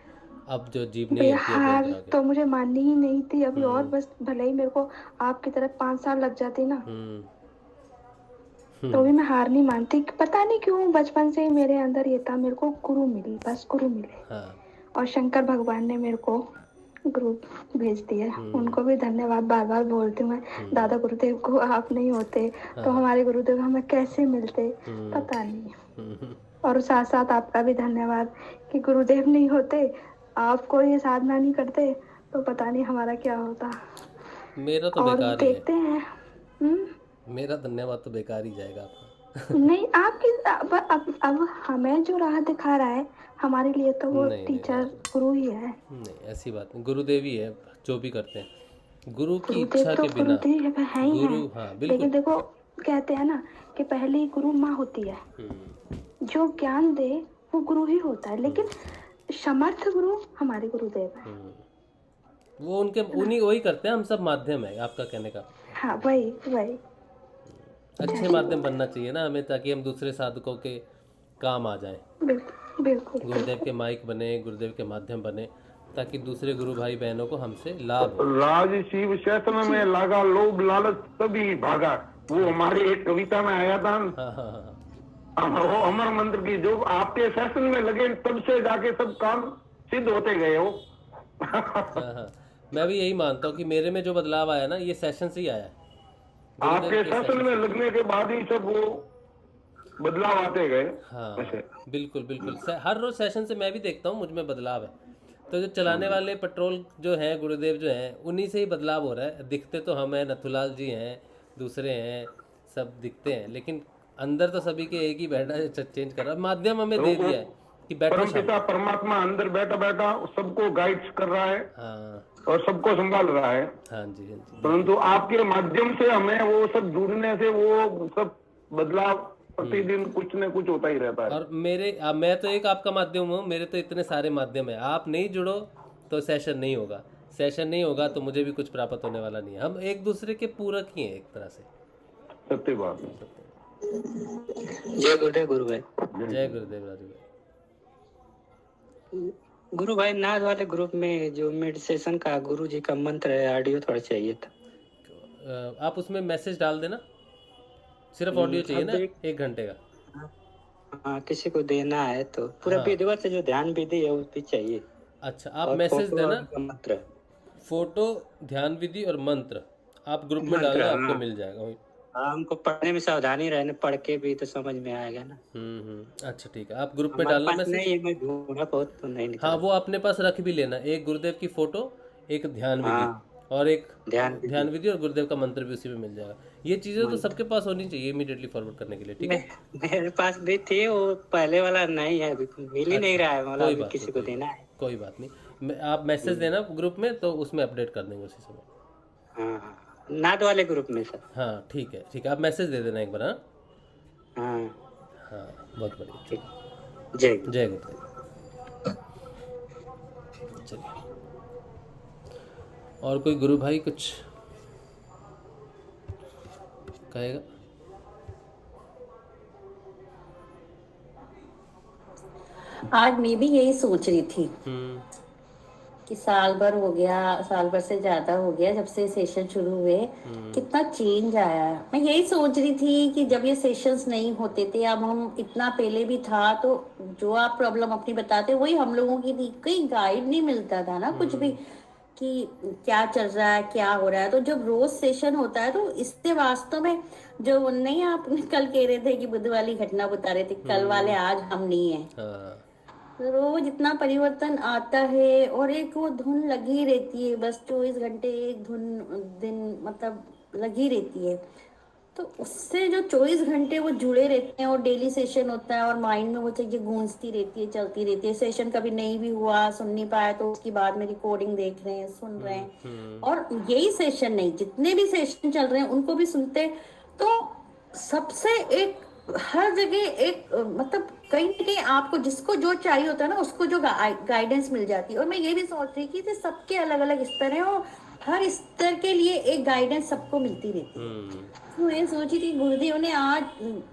[SPEAKER 1] अब जो जीप नहीं
[SPEAKER 3] है। हार तो मुझे माननी ही नहीं थी अभी, और बस भले ही मेरे को आपकी तरह 5 साल लग जाते ना, तो भी मैं हार नहीं मानती। पता नहीं क्यों बचपन से ही मेरे अंदर ये था, मेरे को गुरु मिली, बस गुरु मिले। और शंकर भगवान ने मेरे को गुरु भेज दिया, उनको भी धन्यवाद बार बार बोलती हूँ मैं। दादा गुरुदेव को आप नहीं होते तो हमारे गुरुदेव हमें कैसे मिलते, पता नहीं। और साथ साथ आपका भी धन्यवाद कि गुरुदेव नहीं होते, आपको ये साधना नहीं करते, तो पता नहीं हमारा क्या होता।
[SPEAKER 1] मेरा तो
[SPEAKER 3] और
[SPEAKER 1] बेकार
[SPEAKER 3] देखते हैं
[SPEAKER 1] मेरा धन्यवाद तो बेकार ही जाएगा आपका।
[SPEAKER 3] नहीं, आपकी अब हमें जो राह दिखा रहा है, हमारे लिए तो वो टीचर गुरु ही है।
[SPEAKER 1] नहीं ऐसी बात नहीं, गुरुदेव ही है जो भी करते हैं। गुरु की इच्छा के बिना
[SPEAKER 3] गुरु, हाँ बिल्कुल। लेकिन देखो कहते हैं ना कि पहली गुरु माँ होती है, जो ज्ञान दे वो गुरु ही होता है, लेकिन समर्थ गुरु हमारे गुरुदेव है।
[SPEAKER 1] वो उन्हीं वही करते हैं, हम सब माध्यम है आपका कहने का।
[SPEAKER 3] हाँ वही
[SPEAKER 1] अच्छे माध्यम बनना चाहिए ना हमें, ताकि हम दूसरे साधकों के काम आ जाएं।
[SPEAKER 3] बिल्कुल।
[SPEAKER 1] गुरुदेव के माइक बने, गुरुदेव के माध्यम बने, ताकि दूसरे गुरु भाई बहनों को हमसे लाभ हो।
[SPEAKER 2] राज शिव क्षेत्र में लागा लोभ लालच तभी भागा, वो हमारी एक कविता में आया था। वो अमर मंत्र की, जो आपके सेशन में लगे तब से जाके सब काम सिद्ध होते गए हो।
[SPEAKER 1] हाँ, मैं भी यही मानता हूँ कि मेरे में जो बदलाव आया ना, ये सेशन से ही आया है, गुरुदेव
[SPEAKER 2] आपके
[SPEAKER 1] के
[SPEAKER 2] सेशन
[SPEAKER 1] सेशन
[SPEAKER 2] में
[SPEAKER 1] से।
[SPEAKER 2] लगने के बाद ही सब वो बदलाव आते गए
[SPEAKER 1] हाँ
[SPEAKER 2] ऐसे।
[SPEAKER 1] बिल्कुल बिल्कुल, हर रोज सेशन से मैं भी देखता हूँ, मुझ में बदलाव है। तो जो चलाने वाले पेट्रोल जो हैं, गुरुदेव जो हैं, उन्हीं से ही बदलाव हो रहा है। दिखते तो हम हैं, नथुलाल जी हैं, दूसरे हैं, सब दिखते हैं, लेकिन अंदर तो सभी के एक ही बैठा है, चेंज कर रहा है। माध्यम हमें
[SPEAKER 2] तो
[SPEAKER 1] दे
[SPEAKER 2] वो
[SPEAKER 1] दिया है कि बैठो
[SPEAKER 2] परम
[SPEAKER 1] शाम
[SPEAKER 2] पिता
[SPEAKER 1] को।
[SPEAKER 2] परमात्मा अंदर बैठा बैठा सबको गाइड कर रहा है
[SPEAKER 1] हाँ
[SPEAKER 2] और सबको संभाल रहा है,
[SPEAKER 1] हाँ जी, हाँ जी,
[SPEAKER 2] परंतु आपके माध्यम से हमें वो सब जुड़ने से वो सब बदलाव प्रतिदिन कुछ न कुछ होता ही रहता है।
[SPEAKER 1] और मैं तो एक आपका माध्यम हूँ, मेरे तो इतने सारे माध्यम है। आप नहीं जुड़ो तो सेशन नहीं होगा, सेशन नहीं होगा तो मुझे भी कुछ प्राप्त होने वाला नहीं है। हम एक दूसरे के पूरक ही हैं एक तरह से।
[SPEAKER 2] सत्य बात है।
[SPEAKER 6] जय गुरुदेव गुरु भाई।
[SPEAKER 1] जय गुरुदेव राजू भाई।
[SPEAKER 6] गुरु भाई, नाद वाले ग्रुप में जो मेडिटेशन का गुरु जी का मंत्र है, ऑडियो थोड़ा चाहिए था।
[SPEAKER 1] आप उसमें मैसेज डाल देना, सिर्फ ऑडियो चाहिए
[SPEAKER 6] अब
[SPEAKER 1] ना, 1 घंटे का।
[SPEAKER 6] हाँ, किसी को देना है तो पूरा
[SPEAKER 1] हाँ
[SPEAKER 6] विधिवत जो ध्यान विधि है वो भी चाहिए,
[SPEAKER 1] अच्छा, आप
[SPEAKER 6] और
[SPEAKER 1] मैसेज
[SPEAKER 6] फोटो
[SPEAKER 1] देना,
[SPEAKER 6] और उनका मंत्र।
[SPEAKER 1] फोटो, ध्यान विधि और मंत्र आप ग्रुप में
[SPEAKER 6] मंत्र,
[SPEAKER 1] डालना, आपको
[SPEAKER 6] हाँ।
[SPEAKER 1] मिल जाएगा वही।
[SPEAKER 6] हाँ, हमको पढ़ने में सावधानी रहने, पढ़ के भी तो समझ में आएगा ना।
[SPEAKER 1] अच्छा ठीक है, आप ग्रुप में
[SPEAKER 6] हमारे
[SPEAKER 1] डालना
[SPEAKER 6] पास
[SPEAKER 1] मैसेज।
[SPEAKER 6] नहीं है, मैं ढूंढा बहुत तो नहीं
[SPEAKER 1] हाँ,
[SPEAKER 6] निकला।
[SPEAKER 1] वो अपने पास रख भी लेना, एक गुरुदेव की फोटो, एक ध्यान विधि,
[SPEAKER 6] हाँ,
[SPEAKER 1] और एक
[SPEAKER 6] ध्यान
[SPEAKER 1] ध्यान
[SPEAKER 6] विधि
[SPEAKER 1] विधि और गुरुदेव का मंत्र भी उसी में मिल जाएगा। ये चीज़ें तो
[SPEAKER 6] मंत्र।
[SPEAKER 1] सबके पास होनी चाहिए इमीडिएटली फॉरवर्ड करने के लिए, ठीक है।
[SPEAKER 6] मेरे पास भी थे, वो पहले वाला नहीं है, अभी मिल ही नहीं
[SPEAKER 1] अच्छा,
[SPEAKER 6] रहा है, मतलब
[SPEAKER 1] कोई
[SPEAKER 6] अभी
[SPEAKER 1] बात
[SPEAKER 6] किसी
[SPEAKER 1] नहीं,
[SPEAKER 6] को
[SPEAKER 1] कोई
[SPEAKER 6] देना
[SPEAKER 1] बात
[SPEAKER 6] है।
[SPEAKER 1] कोई बात नहीं। आप मैसेज देना ग्रुप में, तो उसमें अपडेट कर देंगे उसी समय।
[SPEAKER 6] हाँ, नाद वाले ग्रुप में सर।
[SPEAKER 1] हाँ ठीक है, ठीक है, आप मैसेज दे देना एक बार। हाँ
[SPEAKER 6] हाँ,
[SPEAKER 1] हाँ, बहुत बढ़िया,
[SPEAKER 6] ठीक। जय गुरु।
[SPEAKER 1] जय गुरुदेव। चलिए, और कोई गुरु भाई कुछ कहेगा?
[SPEAKER 4] आज मैं भी यही सोच रही थी
[SPEAKER 1] हम्म
[SPEAKER 4] कि साल भर हो गया, साल भर से ज्यादा हो गया जब से सेशन शुरू हुए, कितना चेंज आया है। मैं यही सोच रही थी कि जब ये सेशंस नहीं होते थे, अब हम इतना पहले भी था, तो जो आप प्रॉब्लम अपनी बताते वही हम लोगों की थी, कहीं गाइड नहीं मिलता था ना कुछ भी कि क्या चल रहा है, क्या हो रहा है। तो जब रोज सेशन होता है तो इससे वास्तव में, जो नहीं आप कल कह रहे थे कि बुद्ध वाली घटना बता रहे थे, कल वाले आज हम नहीं है,
[SPEAKER 1] हाँ
[SPEAKER 4] रोज इतना परिवर्तन आता है, और एक वो धुन लगी रहती है, बस 24 घंटे एक धुन दिन मतलब लगी रहती है। तो उससे जो 24 घंटे वो जुड़े रहते हैं, और डेली सेशन होता है, और माइंड में वो चीजें गूंजती रहती है, चलती रहती है। सेशन कभी नहीं भी हुआ, सुन नहीं पाया, तो उसकी बाद में रिकॉर्डिंग देख रहे हैं, सुन रहे हैं, और यही सेशन नहीं, जितने भी सेशन चल रहे हैं उनको भी सुनते। तो सबसे एक हर जगह एक मतलब कहीं ना कहीं आपको जिसको जो चाहिए होता है ना, उसको जो गाइडेंस मिल जाती है। और मैं ये भी सोच रही कि सबके अलग अलग स्तर हैं, और हर स्तर के लिए एक गाइडेंस सबको मिलती रहती है। तो ये सोची थी गुरुदेव ने आज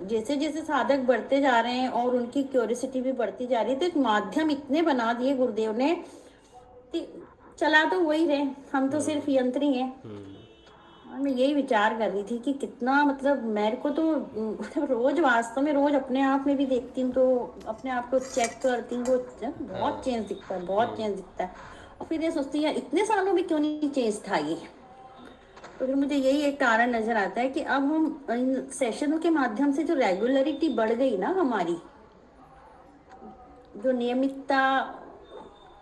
[SPEAKER 4] जैसे जैसे साधक बढ़ते जा रहे हैं और उनकी क्यूरियोसिटी भी बढ़ती जा रही है, तो एक माध्यम इतने बना दिए गुरुदेव ने, चला तो वही रहे, हम तो सिर्फ यंत्र ही हैं। और मैं यही विचार कर रही थी कि कितना मतलब मेरे को तो मतलब रोज वास्तव में रोज अपने आप में भी देखती हूँ, तो अपने आप को चेक करती हूँ, तो बहुत चेंज दिखता है, बहुत चेंज दिखता है। और फिर ये सोचती है इतने सालों में क्यों नहीं चेंज था ये। तो फिर मुझे यही एक कारण नजर आता है कि अब हम इन सेशनों के माध्यम से जो रेगुलरिटी बढ़ गई ना हमारी, जो नियमितता,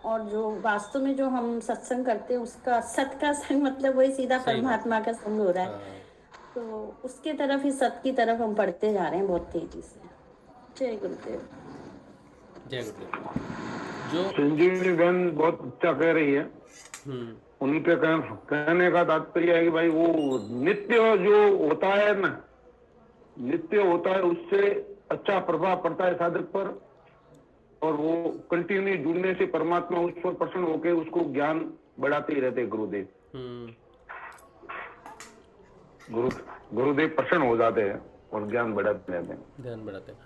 [SPEAKER 4] और जो वास्तव में जो हम सत्संग करते हैं उसका सत का संग मतलब वही सीधा परमात्मा का संग हो रहा है। तो उसके तरफ ही, सत की तरफ हम बढ़ते जा रहे हैं बहुत तेजी से। जय गुरुदेव।
[SPEAKER 1] जय गुरुदेव। जो
[SPEAKER 2] संजीवनी बहन बहुत अच्छा कह रही है। उनके कहने का तात्पर्य है कि भाई वो नित्य जो होता है ना, नित्य होता है, उससे अच्छा प्रभाव पड़ता है साधक पर, और वो कंटिन्यू जुड़ने से परमात्मा उस पर प्रसन्न होकर उसको ज्ञान बढ़ाते ही रहते गुरुदेव। गुरुदेव प्रसन्न हो जाते हैं और ज्ञान बढ़ाते रहते हैं,
[SPEAKER 1] ध्यान बढ़ाते हैं।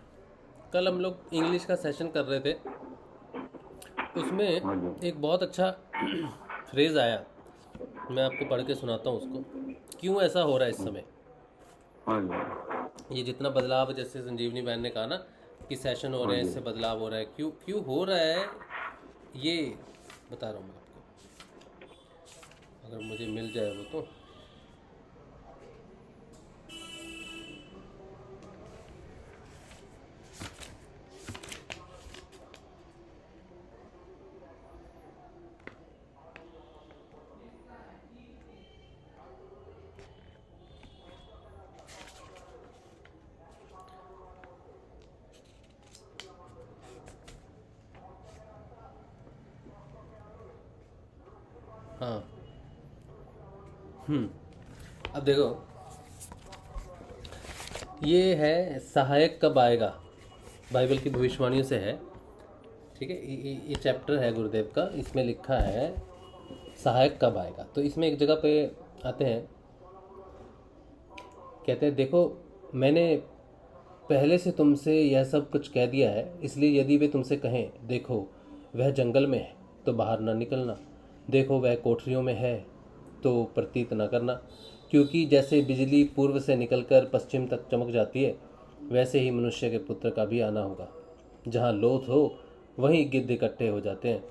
[SPEAKER 1] कल हम लोग इंग्लिश का सेशन कर रहे थे, उसमें एक बहुत अच्छा फ्रेज आया, मैं आपको पढ़ के सुनाता हूँ उसको, क्यों ऐसा हो रहा है इस समय। ये जितना बदलाव, जैसे संजीवनी बहन ने कहा ना कि सेशन हो रहे हैं, इससे बदलाव हो रहा है, क्यों क्यों हो रहा है, ये बता रहा हूँ मैं आपको। अगर मुझे मिल जाए वो तो। हाँ। अब देखो, ये है सहायक कब आएगा, बाइबल की भविष्यवाणियों से है। ठीक है, ये चैप्टर है गुरुदेव का, इसमें लिखा है सहायक कब आएगा। तो इसमें एक जगह पे आते हैं, कहते हैं देखो मैंने पहले से तुमसे यह सब कुछ कह दिया है, इसलिए यदि वे तुमसे कहें देखो वह जंगल में है तो बाहर ना निकलना, देखो वह कोठरियों में है तो प्रतीत न करना, क्योंकि जैसे बिजली पूर्व से निकलकर पश्चिम तक चमक जाती है, वैसे ही मनुष्य के पुत्र का भी आना होगा। जहाँ लोथ हो वहीं गिद्ध इकट्ठे हो जाते हैं।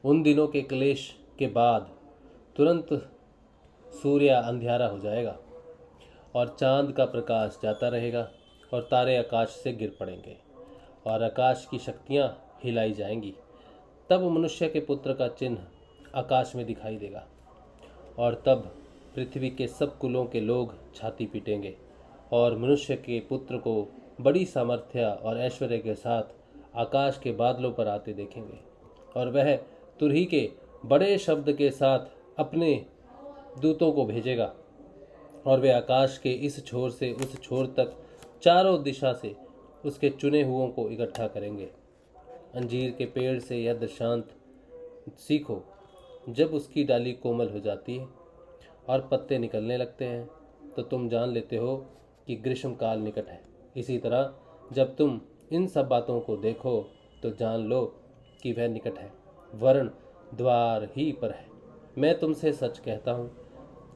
[SPEAKER 1] उन दिनों के क्लेश के बाद तुरंत सूर्य अंधियारा हो जाएगा और चांद का प्रकाश जाता रहेगा और तारे आकाश से गिर पड़ेंगे और आकाश की शक्तियाँ हिलाई जाएंगी। तब मनुष्य के पुत्र का चिन्ह आकाश में दिखाई देगा और तब पृथ्वी के सब कुलों के लोग छाती पीटेंगे और मनुष्य के पुत्र को बड़ी सामर्थ्य और ऐश्वर्य के साथ आकाश के बादलों पर आते देखेंगे। और वह तुरही के बड़े शब्द के साथ अपने दूतों को भेजेगा और वे आकाश के इस छोर से उस छोर तक चारों दिशा से उसके चुने हुओं को इकट्ठा करेंगे। अंजीर के पेड़ से यह दृष्टांत सीखो, जब उसकी डाली कोमल हो जाती है और पत्ते निकलने लगते हैं तो तुम जान लेते हो कि ग्रीष्म काल निकट है। इसी तरह जब तुम इन सब बातों को देखो तो जान लो कि वह निकट है, वरन द्वार ही पर है। मैं तुमसे सच कहता हूँ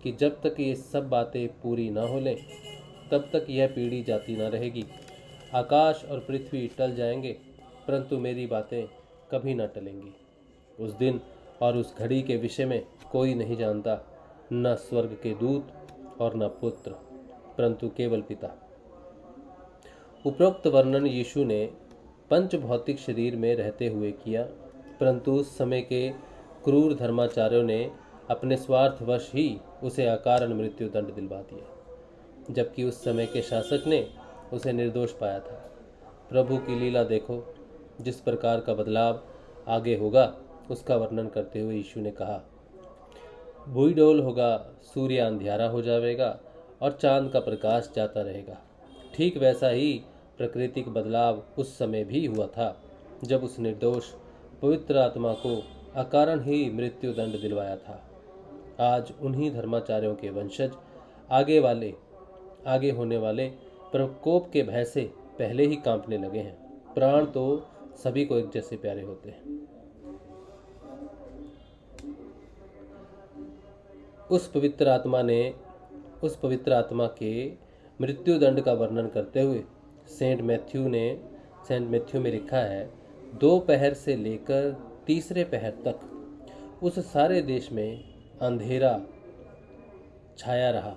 [SPEAKER 1] कि जब तक ये सब बातें पूरी ना हो लें तब तक यह पीढ़ी जाती ना रहेगी। आकाश और पृथ्वी टल जाएंगे परंतु मेरी बातें कभी ना टलेंगी। उस दिन और उस घड़ी के विषय में कोई नहीं जानता, न स्वर्ग के दूत और न पुत्र, परंतु केवल पिता। उपरोक्त वर्णन यीशु ने पंच भौतिक शरीर में रहते हुए किया, परंतु उस समय के क्रूर धर्माचार्यों ने अपने स्वार्थवश ही उसे अकारण मृत्यु दंड दिलवा दिया, जबकि उस समय के शासक ने उसे निर्दोष पाया था। प्रभु की लीला देखो, जिस प्रकार का बदलाव आगे होगा उसका वर्णन करते हुए यीशु ने कहा, भूई डोल होगा, सूर्य अंधियारा हो जाएगा और चांद का प्रकाश जाता रहेगा। ठीक वैसा ही प्राकृतिक बदलाव उस समय भी हुआ था जब उस निर्दोष पवित्र आत्मा को अकारण ही मृत्यु दंड दिलवाया था। आज उन्हीं धर्माचार्यों के वंशज आगे होने वाले प्रकोप के भय से पहले ही कांपने लगे हैं। प्राण तो सभी को एक जैसे प्यारे होते हैं। उस पवित्र आत्मा के मृत्यु दंड का वर्णन करते हुए सेंट मैथ्यू में लिखा है, 2 पहर से लेकर तीसरे पहर तक उस सारे देश में अंधेरा छाया रहा।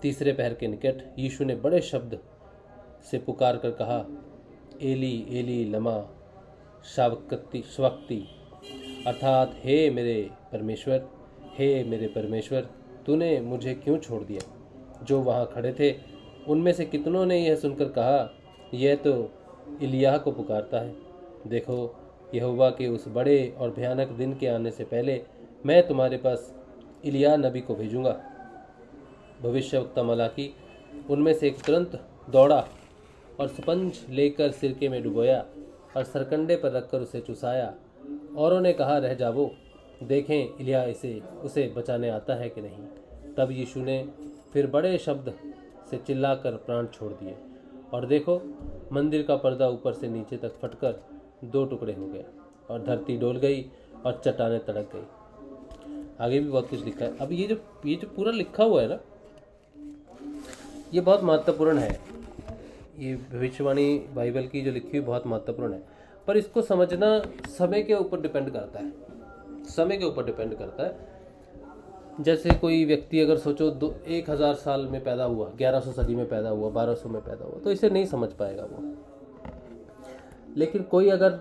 [SPEAKER 1] तीसरे पहर के निकट यीशु ने बड़े शब्द से पुकार कर कहा, एली एली लमा शवक्ति, अर्थात हे मेरे परमेश्वर तूने मुझे क्यों छोड़ दिया। जो वहाँ खड़े थे उनमें से कितनों ने यह सुनकर कहा, यह तो इलियाह को पुकारता है। देखो, यहोवा के उस बड़े और भयानक दिन के आने से पहले मैं तुम्हारे पास इलियाह नबी को भेजूंगा। भविष्यवक्ता मलाकी उनमें से एक तुरंत दौड़ा और स्पंज लेकर सिरके में डुबोया और सरकंडे पर रखकर उसे चुसाया। औरों ने कहा, रह जाओ, देखें इलिय्याह उसे बचाने आता है कि नहीं। तब यीशु ने फिर बड़े शब्द से चिल्लाकर प्राण छोड़ दिए और देखो, मंदिर का पर्दा ऊपर से नीचे तक फटकर 2 टुकड़े हो गया और धरती डोल गई और चट्टानें तड़क गई। आगे भी बहुत कुछ लिखा है। अब ये जो पूरा लिखा हुआ है ना, ये बहुत महत्वपूर्ण है। ये भविष्यवाणी बाइबल की जो लिखी हुई बहुत महत्वपूर्ण है, पर इसको समझना समय के ऊपर डिपेंड करता है। जैसे कोई व्यक्ति अगर सोचो 1000 साल में पैदा हुआ, 1100 सदी में पैदा हुआ, 1200 में पैदा हुआ, तो इसे नहीं समझ पाएगा वो। लेकिन कोई अगर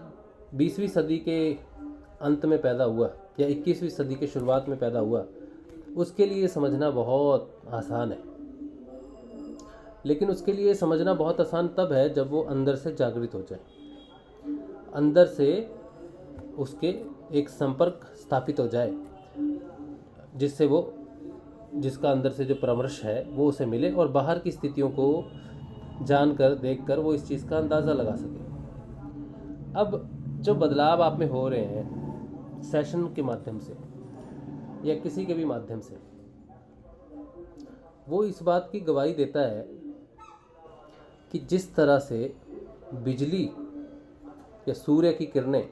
[SPEAKER 1] 20वीं सदी के अंत में पैदा हुआ या 21वीं सदी के शुरुआत में पैदा हुआ, उसके लिए समझना बहुत आसान है। लेकिन उसके लिए समझना बहुत आसान तब है जब वो अंदर से जागृत हो जाए, अंदर से उसके एक संपर्क स्थापित हो जाए, जिससे वो, जिसका अंदर से जो परामर्श है वो उसे मिले और बाहर की स्थितियों को जानकर देखकर वो इस चीज़ का अंदाज़ा लगा सके। अब जो बदलाव आप में हो रहे हैं सेशन के माध्यम से या किसी के भी माध्यम से, वो इस बात की गवाही देता है कि जिस तरह से बिजली या सूर्य की किरणें,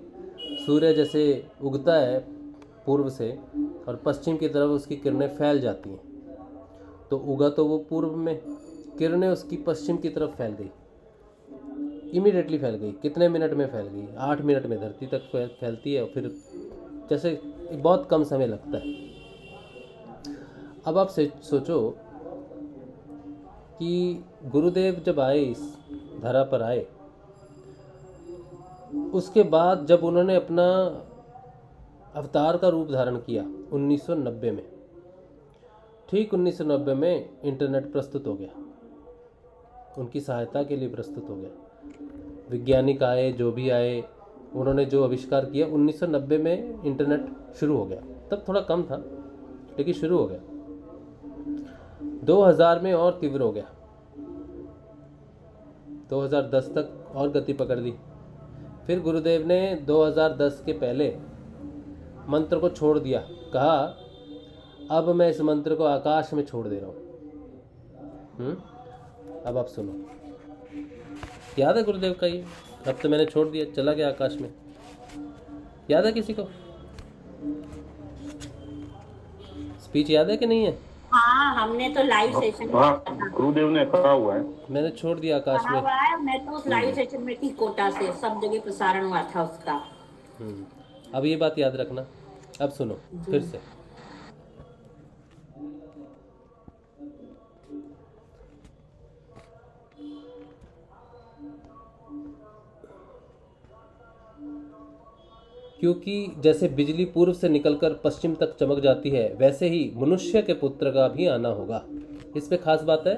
[SPEAKER 1] सूर्य जैसे उगता है पूर्व से और पश्चिम की तरफ उसकी किरणें फैल जाती हैं, तो उगा तो वो पूर्व में, किरणें उसकी पश्चिम की तरफ फैल गई, इमीडिएटली फैल गई। कितने मिनट में फैल गई? 8 मिनट में धरती तक फैलती है, फिर जैसे बहुत कम समय लगता है। अब आप सोचो कि गुरुदेव जब आए, इस धरा पर आए, उसके बाद जब उन्होंने अपना अवतार का रूप धारण किया 1990 में, ठीक 1990 में इंटरनेट प्रस्तुत हो गया, उनकी सहायता के लिए प्रस्तुत हो गया। वैज्ञानिक आए, जो भी आए, उन्होंने जो आविष्कार किया, 1990 में इंटरनेट शुरू हो गया। तब थोड़ा कम था लेकिन शुरू हो गया। 2000 में और तीव्र हो गया, 2010 तक और गति पकड़ ली। फिर गुरुदेव ने 2010 के पहले मंत्र को छोड़ दिया, कहा अब मैं इस मंत्र को आकाश में छोड़ दे रहा हूँ। अब आप सुनो, याद है गुरुदेव का ये? अब तो मैंने छोड़ दिया, चला गया आकाश में। याद है किसी को? स्पीच याद है कि नहीं है?
[SPEAKER 4] हाँ, हमने तो लाइव सेशन
[SPEAKER 2] गुरुदेव ने कहा हुआ है,
[SPEAKER 1] मैंने छोड़ दिया आकाश में।
[SPEAKER 4] मैं तो उस लाइव सेशन में थी, कोटा से सब जगह प्रसारण हुआ था उसका।
[SPEAKER 1] अब ये बात याद रखना। अब सुनो फिर से। क्योंकि जैसे बिजली पूर्व से निकलकर पश्चिम तक चमक जाती है, वैसे ही मनुष्य के पुत्र का भी आना होगा। इस पे खास बात है,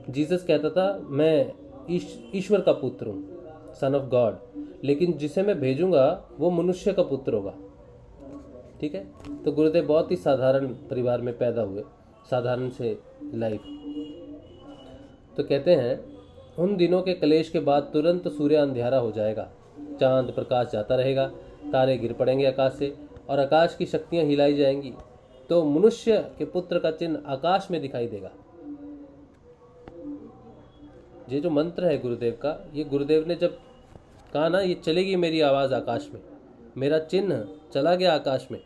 [SPEAKER 1] जीसस कहता था मैं ईश्वर का पुत्र हूँ, सन ऑफ गॉड, लेकिन जिसे मैं भेजूंगा वो मनुष्य का पुत्र होगा। ठीक है, तो गुरुदेव बहुत ही साधारण परिवार में पैदा हुए, साधारण से लाइफ। तो कहते हैं उन दिनों के क्लेश के बाद तुरंत सूर्य अंधेरा हो जाएगा, चांद प्रकाश जाता रहेगा, तारे गिर पड़ेंगे आकाश से और आकाश की शक्तियां हिलाई जाएंगी, तो मनुष्य के पुत्र का चिन्ह आकाश में दिखाई देगा। ये जो मंत्र है गुरुदेव का, ये गुरुदेव ने जब कहा ना, ये चलेगी मेरी आवाज़ आकाश में, मेरा चिन्ह चला गया आकाश में,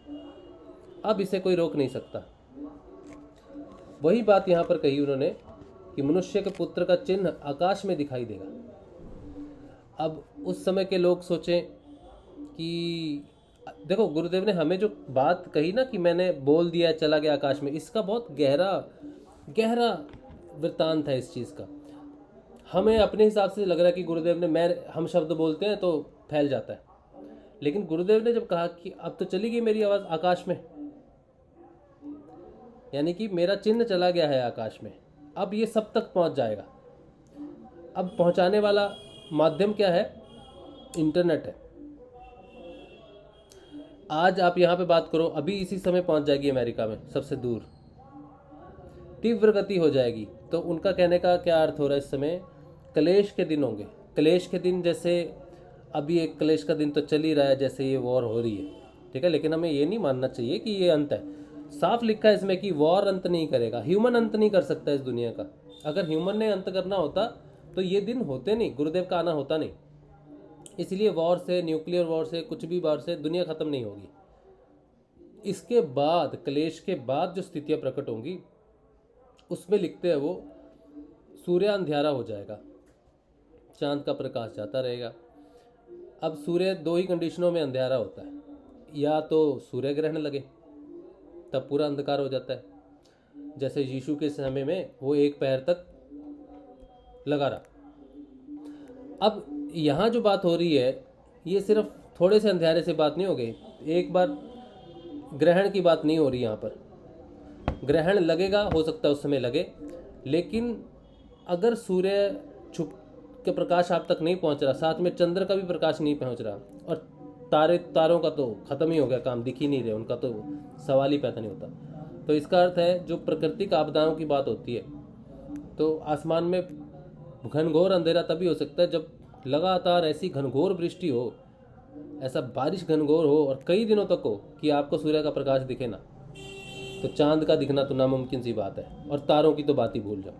[SPEAKER 1] अब इसे कोई रोक नहीं सकता। वही बात यहाँ पर कही उन्होंने कि मनुष्य के पुत्र का चिन्ह आकाश में दिखाई देगा। अब उस समय के लोग सोचें कि देखो गुरुदेव ने हमें जो बात कही ना कि मैंने बोल दिया चला गया आकाश में, इसका बहुत गहरा वृत्तांत है इस चीज़ का। हमें अपने हिसाब से लग रहा है कि गुरुदेव ने हम शब्द बोलते हैं तो फैल जाता है, लेकिन गुरुदेव ने जब कहा कि अब तो चली गई मेरी आवाज़ आकाश में, यानी कि मेरा चिन्ह चला गया है आकाश में, अब ये सब तक पहुंच जाएगा। अब पहुंचाने वाला माध्यम क्या है? इंटरनेट है। आज आप यहाँ पे बात करो, अभी इसी समय पहुंच जाएगी अमेरिका में, सबसे दूर, तीव्र गति हो जाएगी। तो उनका कहने का क्या अर्थ हो रहा है? इस समय क्लेश के दिन होंगे। क्लेश के दिन, जैसे अभी एक क्लेश का दिन तो चल ही रहा है, जैसे ये वॉर हो रही है, ठीक है, लेकिन हमें ये नहीं मानना चाहिए कि ये अंत है। साफ लिखा है इसमें कि वॉर अंत नहीं करेगा, ह्यूमन अंत नहीं कर सकता इस दुनिया का। अगर ह्यूमन ने अंत करना होता तो ये दिन होते नहीं, गुरुदेव का आना होता नहीं। इसलिए वॉर से, न्यूक्लियर वॉर से, कुछ भी वॉर से दुनिया ख़त्म नहीं होगी। इसके बाद, क्लेश के बाद जो स्थितियाँ प्रकट होंगी, उसमें लिखते हैं वो सूर्य अंधेरा हो जाएगा, चांद का प्रकाश जाता रहेगा। अब सूर्य दो ही कंडीशनों में अंधेरा होता है, या तो सूर्य ग्रहण लगे, तब पूरा अंधकार हो जाता है। जैसे यीशु के समय में वो एक पैर तक लगा रहा। अब यहाँ जो बात हो रही है ये सिर्फ थोड़े से अंधेरे से बात नहीं हो गई, एक बार ग्रहण की बात नहीं हो रही। यहाँ पर ग्रहण लगेगा, हो सकता है उस समय लगे, लेकिन अगर सूर्य छुप के प्रकाश आप तक नहीं पहुँच रहा, साथ में चंद्र का भी प्रकाश नहीं पहुँच रहा, और तारों का तो ख़त्म ही हो गया काम, दिख ही नहीं रहे, उनका तो सवाल ही पैदा नहीं होता, तो इसका अर्थ है जो प्राकृतिक आपदाओं की बात होती है तो आसमान में घनघोर अंधेरा तभी हो सकता है जब लगातार ऐसी घनघोर वृष्टि हो, ऐसा बारिश घनघोर हो और कई दिनों तक हो कि आपको सूर्य का प्रकाश दिखे ना, तो चांद का दिखना तो नामुमकिन सी बात है, और तारों की तो बात ही भूल जाओ।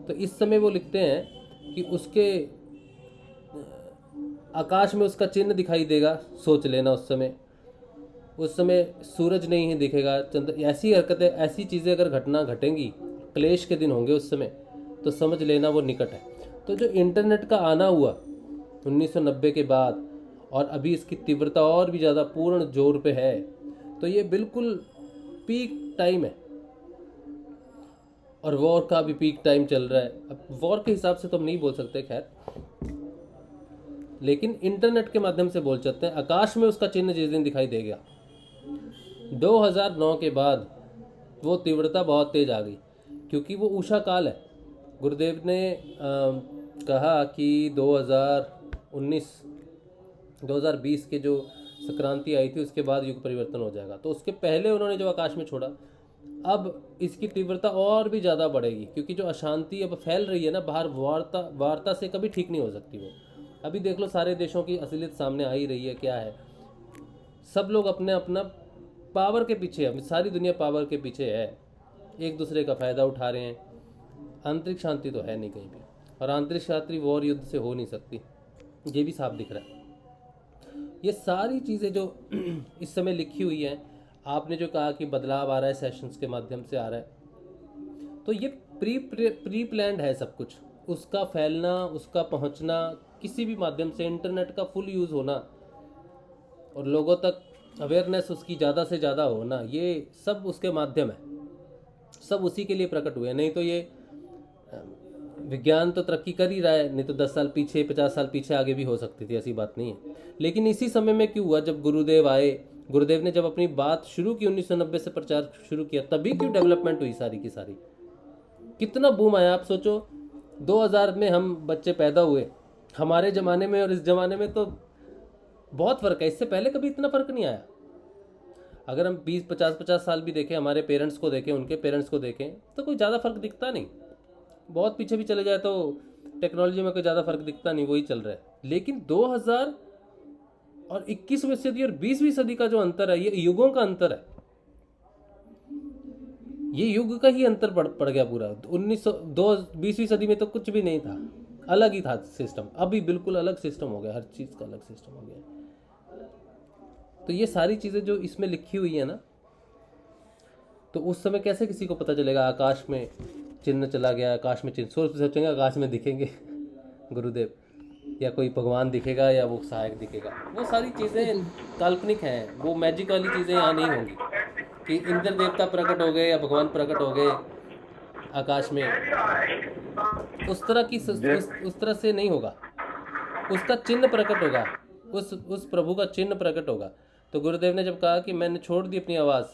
[SPEAKER 1] तो इस समय वो लिखते हैं कि उसके आकाश में उसका चिन्ह दिखाई देगा, सोच लेना उस समय सूरज नहीं ही दिखेगा, चंद्र, ऐसी हरकतें, ऐसी चीज़ें अगर घटना घटेंगी, क्लेश के दिन होंगे उस समय, तो समझ लेना वो निकट है। तो जो इंटरनेट का आना हुआ 1990 के बाद और अभी इसकी तीव्रता और भी ज़्यादा पूर्ण जोर पे है, तो ये बिल्कुल पीक टाइम है, और वॉर का भी पीक टाइम चल रहा है। अब वॉर के हिसाब से तो हम नहीं बोल सकते खैर, लेकिन इंटरनेट के माध्यम से बोल सकते हैं। आकाश में उसका चिन्ह जिस दिन दिखाई देगा 2009 के बाद वो तीव्रता बहुत तेज आ गई, क्योंकि वो उषा काल है। गुरुदेव ने कहा कि 2020 के जो संक्रांति आई थी उसके बाद युग परिवर्तन हो जाएगा, तो उसके पहले उन्होंने जो आकाश में छोड़ा, अब इसकी तीव्रता और भी ज़्यादा बढ़ेगी, क्योंकि जो अशांति अब फैल रही है ना बाहर, वार्ता से कभी ठीक नहीं हो सकती वो। अभी देख लो सारे देशों की असलियत सामने आ ही रही है, क्या है, सब लोग अपने अपना पावर के पीछे है, सारी दुनिया पावर के पीछे है, एक दूसरे का फ़ायदा उठा रहे हैं। आंतरिक शांति तो है नहीं कहीं भी, और आंतरिक शांति वॉर युद्ध से हो नहीं सकती, ये भी साफ दिख रहा है। ये सारी चीज़ें जो इस समय लिखी हुई हैं, आपने जो कहा कि बदलाव आ रहा है सेशंस के माध्यम से आ रहा है, तो ये प्री प्लान्ड है सब कुछ, उसका फैलना, उसका पहुंचना किसी भी माध्यम से, इंटरनेट का फुल यूज़ होना और लोगों तक अवेयरनेस उसकी ज़्यादा से ज़्यादा होना, ये सब उसके माध्यम है, सब उसी के लिए प्रकट हुए। नहीं तो ये विज्ञान तो तरक्की कर ही रहा है, नहीं तो 10 साल पीछे, 50 साल पीछे आगे भी हो सकती थी, ऐसी बात नहीं है। लेकिन इसी समय में क्यों हुआ, जब गुरुदेव आए, गुरुदेव ने जब अपनी बात शुरू की, 1990 से प्रचार शुरू किया, तभी क्यों डेवलपमेंट हुई सारी की सारी, कितना बूम आया। आप सोचो 2000 में हम बच्चे पैदा हुए, हमारे ज़माने में और इस ज़माने में तो बहुत फ़र्क है, इससे पहले कभी इतना फ़र्क नहीं आया। अगर हम 20-50 साल भी देखें, हमारे पेरेंट्स को देखें, उनके पेरेंट्स को देखें, तो कोई ज़्यादा फ़र्क दिखता नहीं। बहुत पीछे भी चले जाए तो टेक्नोलॉजी में कोई ज़्यादा फ़र्क दिखता नहीं, वही चल रहा है। लेकिन 2000 और 21वीं सदी और 20वीं सदी का जो अंतर है, ये युगों का अंतर है, ये युग का ही अंतर पड़ गया पूरा। 20वीं सदी में तो कुछ भी नहीं था, अलग ही था सिस्टम, अभी बिल्कुल अलग सिस्टम हो गया, हर चीज़ का अलग सिस्टम हो गया। तो ये सारी चीज़ें जो इसमें लिखी हुई है ना, तो उस समय कैसे किसी को पता चलेगा आकाश में चिन्ह चला गया, आकाश में चिन्ह, सोचेंगे आकाश में दिखेंगे गुरुदेव, या कोई भगवान दिखेगा, या वो सहायक दिखेगा। वो सारी चीज़ें काल्पनिक हैं, वो मैजिक वाली चीज़ें यहाँ नहीं होंगी कि इंद्र देवता प्रकट हो गए या भगवान प्रकट हो गए आकाश में, उस तरह से नहीं होगा। उसका चिन्ह प्रकट होगा, उस प्रभु का चिन्ह प्रकट होगा। तो गुरुदेव ने जब कहा कि मैंने छोड़ दी अपनी आवाज़,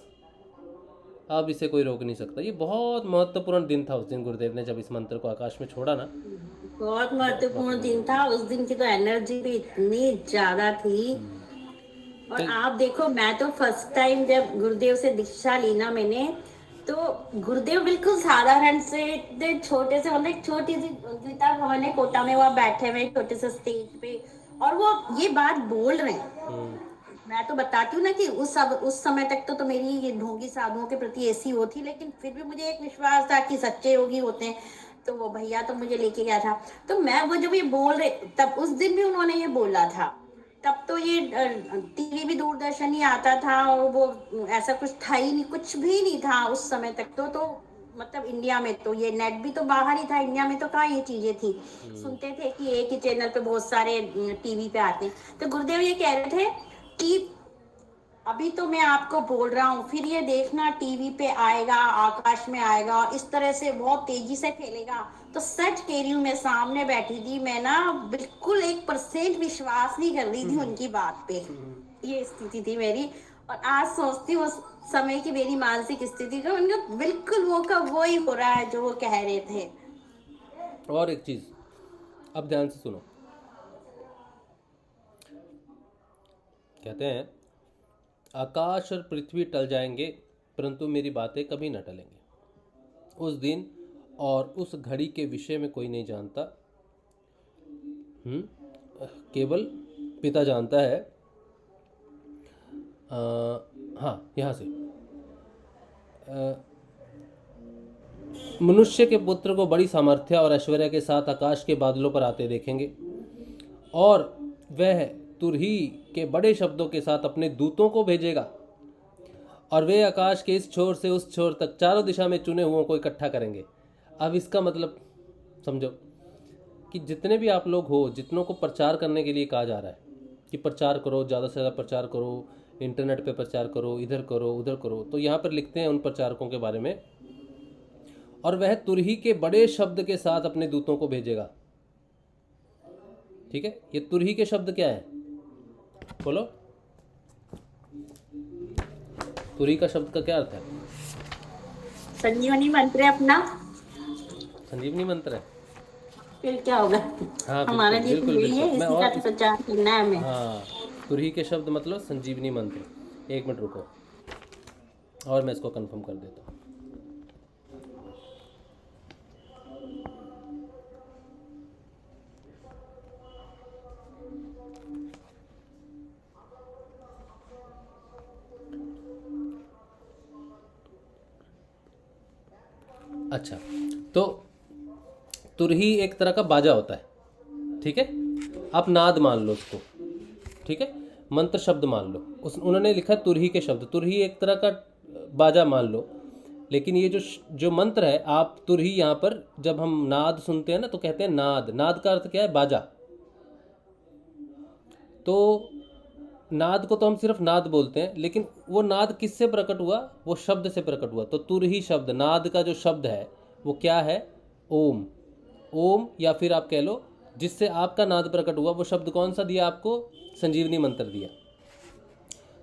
[SPEAKER 1] अब इसे कोई रोक नहीं सकता, ये बहुत महत्वपूर्ण दिन था उस दिन, गुरुदेव ने जब इस मंत्र को आकाश में छोड़ा ना,
[SPEAKER 4] बहुत महत्वपूर्ण दिन था। उस दिन की तो एनर्जी भी इतनी ज्यादा थी। और आप देखो, मैं तो फर्स्ट टाइम जब गुरुदेव से दीक्षा ली ना मैंने, तो गुरुदेव बिल्कुल साधारण से छोटे से, मतलब छोटी सी गीता भवन है कोटा में, वहाँ बैठे हुए छोटे से स्टेज पे, और वो ये बात बोल रहे हैं। मैं तो बताती हूँ ना कि उस समय तक तो मेरी ये ढोंगी साधुओं के प्रति ऐसी वो थी, लेकिन फिर भी मुझे एक विश्वास था कि सच्चे योगी होते हैं। तो वो भैया तो मुझे लेके गया था, तो मैं वो जब ये बोल रहे, तब उस दिन भी उन्होंने ये बोला था, तब तो ये टीवी भी, दूरदर्शन ही आता था, और वो ऐसा कुछ था ही नहीं, कुछ भी नहीं था उस समय तक तो मतलब इंडिया में तो ये नेट भी तो बाहर ही था, इंडिया में तो कहाँ ये चीजें थी। सुनते थे कि एक ही चैनल पे बहुत सारे टीवी पे आते हैं। तो गुरुदेव ये कह रहे थे कि अभी तो मैं आपको बोल रहा हूँ, फिर ये देखना टीवी पे आएगा, आकाश में आएगा, इस तरह से बहुत तेजी से फैलेगा। तो सच कह रही हूँ, मैं सामने बैठी थी, मैं ना बिल्कुल 1% विश्वास नहीं कर रही थी उनकी बात पे। ये स्थिति थी मेरी। और आज सोचती हूँ उस समय की मेरी मानसिक स्थिति को, उनका बिल्कुल वो का वो ही हो रहा है जो वो कह रहे थे।
[SPEAKER 1] और एक चीज़, अब ध्यान से सुनो। कहते हैं आकाश और पृथ्वी टल जाएंगे परंतु मेरी बातें कभी न टलेंगे। उस दिन और उस घड़ी के विषय में कोई नहीं जानता, केवल पिता जानता है। हाँ, यहाँ से मनुष्य के पुत्र को बड़ी सामर्थ्य और ऐश्वर्य के साथ आकाश के बादलों पर आते देखेंगे, और वह तुरही के बड़े शब्दों के साथ अपने दूतों को भेजेगा, और वे आकाश के इस छोर से उस छोर तक चारों दिशा में चुने हुओं को इकट्ठा करेंगे। अब इसका मतलब समझो कि जितने भी आप लोग हो, जितनों को प्रचार करने के लिए कहा जा रहा है कि प्रचार करो, ज़्यादा से ज़्यादा प्रचार करो, इंटरनेट पे प्रचार करो, इधर करो उधर करो, तो यहाँ पर लिखते हैं उन प्रचारकों के बारे में, और वह तुरही के बड़े शब्द के साथ अपने दूतों को भेजेगा। ठीक है, ये तुरही के शब्द क्या है बोलो? तुरही का शब्द का क्या अर्थ है?
[SPEAKER 4] संजीवनी मंत्र है अपना।
[SPEAKER 1] संजीवनी मंत्र है।
[SPEAKER 4] फिर क्या होगा?
[SPEAKER 1] हाँ,
[SPEAKER 4] हमारे लिए
[SPEAKER 1] बिल्कुल,
[SPEAKER 4] तो यही है,
[SPEAKER 1] बिल्कुल। मैं
[SPEAKER 4] इसी
[SPEAKER 1] और
[SPEAKER 4] का प्रचार करना है हमें।
[SPEAKER 1] हाँ, तुरही के शब्द मतलब संजीवनी मंत्र। एक मिनट रुको और मैं इसको कंफर्म कर देता हूँ। अच्छा, तो तुरही एक तरह का बाजा होता है, ठीक है? आप नाद मान लो उसको, ठीक है? मंत्र शब्द मान लो। उन्होंने लिखा तुरही के शब्द, तुरही एक तरह का बाजा मान लो। लेकिन ये जो मंत्र है, आप तुरही यहाँ पर जब हम नाद सुनते हैं ना तो कहते हैं नाद। नाद का अर्थ क्या है? बाजा। तो नाद को तो हम सिर्फ नाद बोलते हैं, लेकिन वो नाद किससे प्रकट हुआ? वो शब्द से प्रकट हुआ। तो तुरही शब्द, नाद का जो शब्द है वो क्या है? ओम। ओम, या फिर आप कह लो जिससे आपका नाद प्रकट हुआ, वो शब्द कौन सा दिया आपको? संजीवनी मंत्र दिया।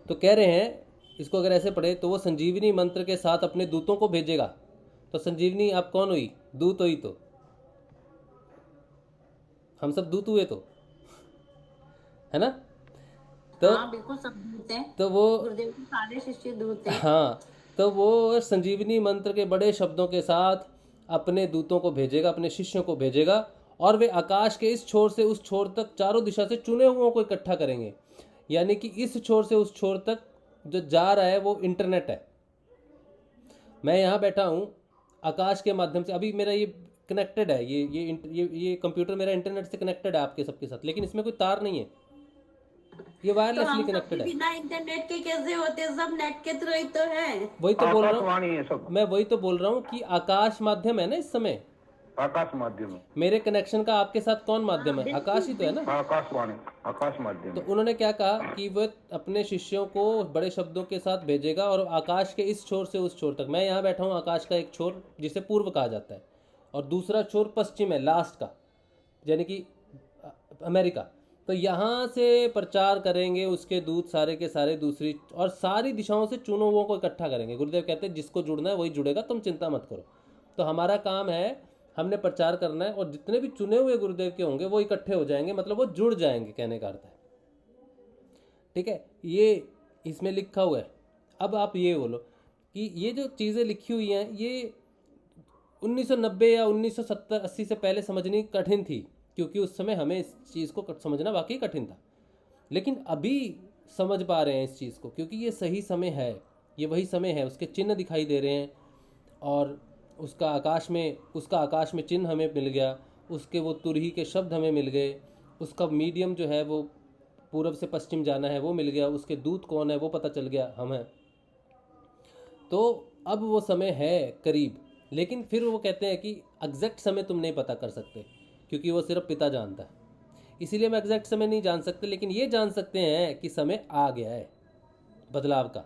[SPEAKER 1] तो कह रहे हैं इसको अगर ऐसे पढ़े तो वो संजीवनी मंत्र के साथ अपने दूतों को भेजेगा। तो संजीवनी आप कौन हुई? दूत हुई। तो हम सब दूत हुए, तो है ना? तो
[SPEAKER 4] हाँ, बिल्कुल सब दूत हैं।
[SPEAKER 1] तो वो
[SPEAKER 4] गुरुदेव के सारे शिष्य दूत हैं।
[SPEAKER 1] हाँ, तो वो संजीवनी मंत्र के बड़े शब्दों के साथ अपने दूतों को भेजेगा, अपने शिष्यों को भेजेगा, और वे आकाश के इस छोर से उस छोर तक चारों दिशा से चुने हुओं को इकट्ठा करेंगे। यानी कि इस छोर से उस छोर तक जो जा रहा है वो इंटरनेट है। मैं यहाँ बैठा हूँ आकाश के माध्यम से, अभी मेरा ये कनेक्टेड है, ये कंप्यूटर मेरा इंटरनेट से कनेक्टेड है आपके सबके साथ, लेकिन इसमें कोई तार नहीं है, ये
[SPEAKER 4] तो
[SPEAKER 1] वायरलेसली
[SPEAKER 4] हम सब
[SPEAKER 1] कनेक्टेड है।
[SPEAKER 4] बिना इंटरनेट के कैसे होते? सब नेट के थ्रू ही तो है।
[SPEAKER 1] वही तो बोल रहा हूँ
[SPEAKER 2] आकाशवाणी है सब,
[SPEAKER 1] मैं, वही तो बोल रहा हूँ कि आकाश माध्यम है ना इस समय।
[SPEAKER 2] आकाश माध्यम है।
[SPEAKER 1] मेरे कनेक्शन का आपके साथ कौन माध्यम है? आकाश ही तो है ना।
[SPEAKER 2] आकाशवाणी, आकाश माध्यम
[SPEAKER 1] तो
[SPEAKER 2] है।
[SPEAKER 1] उन्होंने क्या कहा कि वह अपने शिष्यों को बड़े शब्दों के साथ भेजेगा, और आकाश के इस छोर से उस छोर तक। मैं यहाँ बैठा हूँ, आकाश का एक छोर जिसे पूर्व कहा जाता है, और दूसरा छोर पश्चिम है, लास्ट का, यानी कि अमेरिका। तो यहाँ से प्रचार करेंगे उसके दूत सारे के सारे, दूसरी और सारी दिशाओं से चुने हुओं को इकट्ठा करेंगे। गुरुदेव कहते हैं जिसको जुड़ना है वही जुड़ेगा, तुम चिंता मत करो। तो हमारा काम है, हमने प्रचार करना है, और जितने भी चुने हुए गुरुदेव के होंगे वो इकट्ठे हो जाएंगे, मतलब वो जुड़ जाएंगे, कहने का अर्थ है। ठीक है, ये इसमें लिखा हुआ है। अब आप ये बोलो कि ये जो चीज़ें लिखी हुई हैं ये 1990 या 1970-80 से पहले समझनी कठिन थी, क्योंकि उस समय हमें इस चीज़ को समझना वाकई कठिन था। लेकिन अभी समझ पा रहे हैं इस चीज़ को, क्योंकि ये सही समय है, ये वही समय है। उसके चिन्ह दिखाई दे रहे हैं, और उसका आकाश में चिन्ह हमें मिल गया, उसके वो तुरही के शब्द हमें मिल गए, उसका मीडियम जो है वो पूर्व से पश्चिम जाना है वो मिल गया, उसके दूत कौन है वो पता चल गया, हम हैं। तो अब वो समय है करीब, लेकिन फिर वो कहते हैं कि एग्जैक्ट समय तुम नहीं पता कर सकते, क्योंकि वो सिर्फ पिता जानता है। इसीलिए हम एग्जैक्ट समय नहीं जान सकते, लेकिन ये जान सकते हैं कि समय आ गया है, बदलाव का,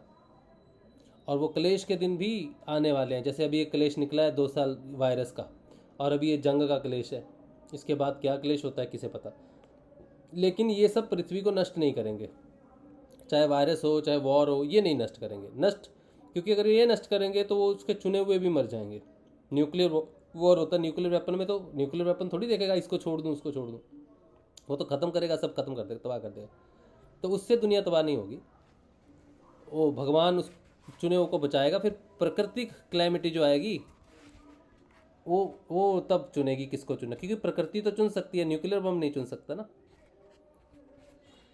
[SPEAKER 1] और वो क्लेश के दिन भी आने वाले हैं। जैसे अभी एक क्लेश निकला है 2 साल वायरस का, और अभी ये जंग का क्लेश है, इसके बाद क्या क्लेश होता है किसे पता। लेकिन ये सब पृथ्वी को नष्ट नहीं करेंगे, चाहे वायरस हो चाहे वॉर हो, ये नहीं नष्ट करेंगे। नष्ट क्योंकि अगर ये नष्ट करेंगे तो वो उसके चुने हुए भी मर जाएंगे। न्यूक्लियर वॉर होता है, न्यूक्लियर वेपन में तो न्यूक्लियर वेपन थोड़ी देखेगा इसको छोड़ दूँ उसको छोड़ दूँ, वो तो ख़त्म करेगा, सब खत्म कर देगा, तबाह कर देगा। तो उससे दुनिया तबाह नहीं होगी, वो भगवान उस चुने हुए को बचाएगा। फिर प्राकृतिक क्लैमिटी जो आएगी वो तब चुनेगी किसको चुनना, क्योंकि प्रकृति तो चुन सकती है, न्यूक्लियर बम नहीं चुन सकता ना।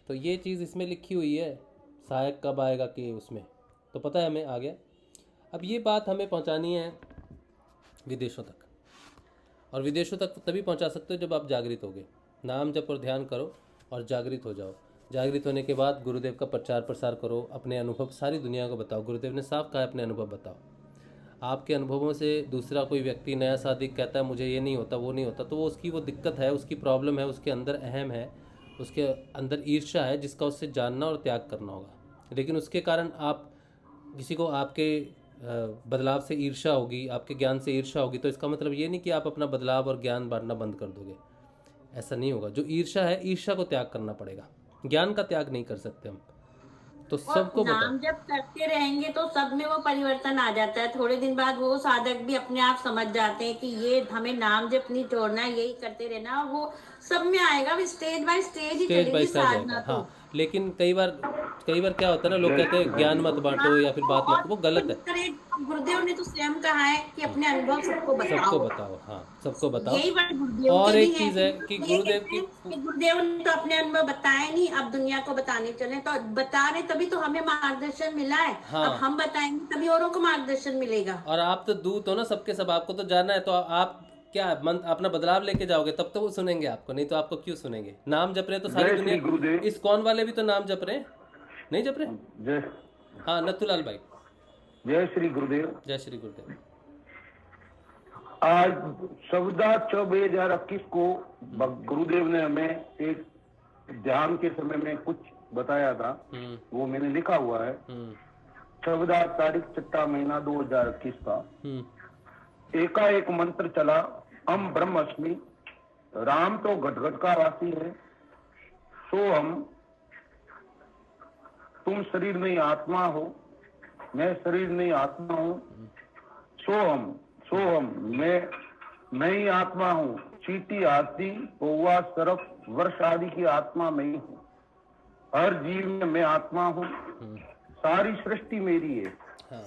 [SPEAKER 1] तो ये चीज़ इसमें लिखी हुई है, सहायक कब आएगा कि उसमें तो पता है हमें आ गया। अब ये बात हमें पहुंचानी है विदेशों तक, और विदेशों तक तभी पहुंचा सकते हो जब आप जागृत होगे। नाम जप और ध्यान करो और जागृत हो जाओ। जागृत होने के बाद गुरुदेव का प्रचार प्रसार करो, अपने अनुभव सारी दुनिया को बताओ। गुरुदेव ने साफ कहा है अपने अनुभव बताओ। आपके अनुभवों से दूसरा कोई व्यक्ति नया साधिक कहता है मुझे ये नहीं होता वो नहीं होता, तो वो उसकी वो दिक्कत है, उसकी प्रॉब्लम है, उसके अंदर अहम है, उसके अंदर ईर्ष्या है, जिसका उससे जानना और त्याग करना होगा। लेकिन उसके कारण आप किसी को आपके बदलाव से ईर्ष्या होगी, आपके ज्ञान से ईर्ष्या होगी, तो इसका मतलब ये नहीं कि आप अपना बदलाव और ज्ञान बांटना बंद कर दोगे। ऐसा नहीं होगा। जो ईर्ष्या है, ईर्ष्या को त्याग करना पड़ेगा, ज्ञान का त्याग नहीं कर सकते हम। तो सबको
[SPEAKER 4] और नाम जब करते रहेंगे तो सब में वो परिवर्तन आ जाता है। थोड़े दिन बाद वो साधक भी अपने आप समझ जाते हैं कि ये हमें नाम जप नहीं छोड़ना है, यही करते रहना, वो सब में आएगा। स्टेज बाय स्टेज ही चलेगी साधना। तो
[SPEAKER 1] हाँ, लेकिन कई बार क्या होता है ना, लोग कहते हैं ज्ञान मत बांटो या फिर बात मत, वो गलत है।
[SPEAKER 4] गुरुदेव ने तो स्वयं कहा है कि अपने अनुभव सबको
[SPEAKER 1] बताओ। हाँ, सबको बताओ।
[SPEAKER 4] यही बात गुरुदेव
[SPEAKER 1] और
[SPEAKER 4] की
[SPEAKER 1] एक
[SPEAKER 4] भी
[SPEAKER 1] चीज है कि गुरुदेव की
[SPEAKER 4] गुरुदेव ने तो अपने अनुभव बताए नहीं, अब दुनिया को बताने चले, तो बता रहे तभी तो हमें मार्गदर्शन मिला है।
[SPEAKER 1] हाँ।
[SPEAKER 4] अब हम बताएंगे तभी औरों को मार्गदर्शन मिलेगा।
[SPEAKER 1] और आप तो दूत हो ना सबके सब, आपको तो जाना है, तो आप क्या अपना बदलाव लेके जाओगे, तब तो वो सुनेंगे आपको, नहीं तो आपको क्यों सुनेंगे। नाम जप रहे तो सारी दुनिया, इस कौन वाले भी तो नाम जप रहे, नहीं जप रहे।
[SPEAKER 2] जय
[SPEAKER 1] हाँ नथुलाल भाई,
[SPEAKER 2] जय श्री गुरुदेव।
[SPEAKER 1] जय श्री गुरुदेव।
[SPEAKER 2] आज 14/6/2021 को गुरुदेव ने हमें एक ध्यान के समय में कुछ बताया था, वो मैंने लिखा हुआ है। 14 तारीख 6 महीना 2021 का एकाएक मंत्र चला, हम ब्रह्मस्मि, राम तो घटघट का वासी है, सो हम, तुम शरीर नहीं आत्मा हो, मैं शरीर नहीं आत्मा हूँ, सो हम, मैं ही आत्मा हूँ, चींटी, हाथी, कौवा, सर्प, वर्ष आदि की आत्मा मैं ही हूँ, हर जीव में मैं आत्मा हूँ, सारी सृष्टि मेरी है।
[SPEAKER 1] हाँ।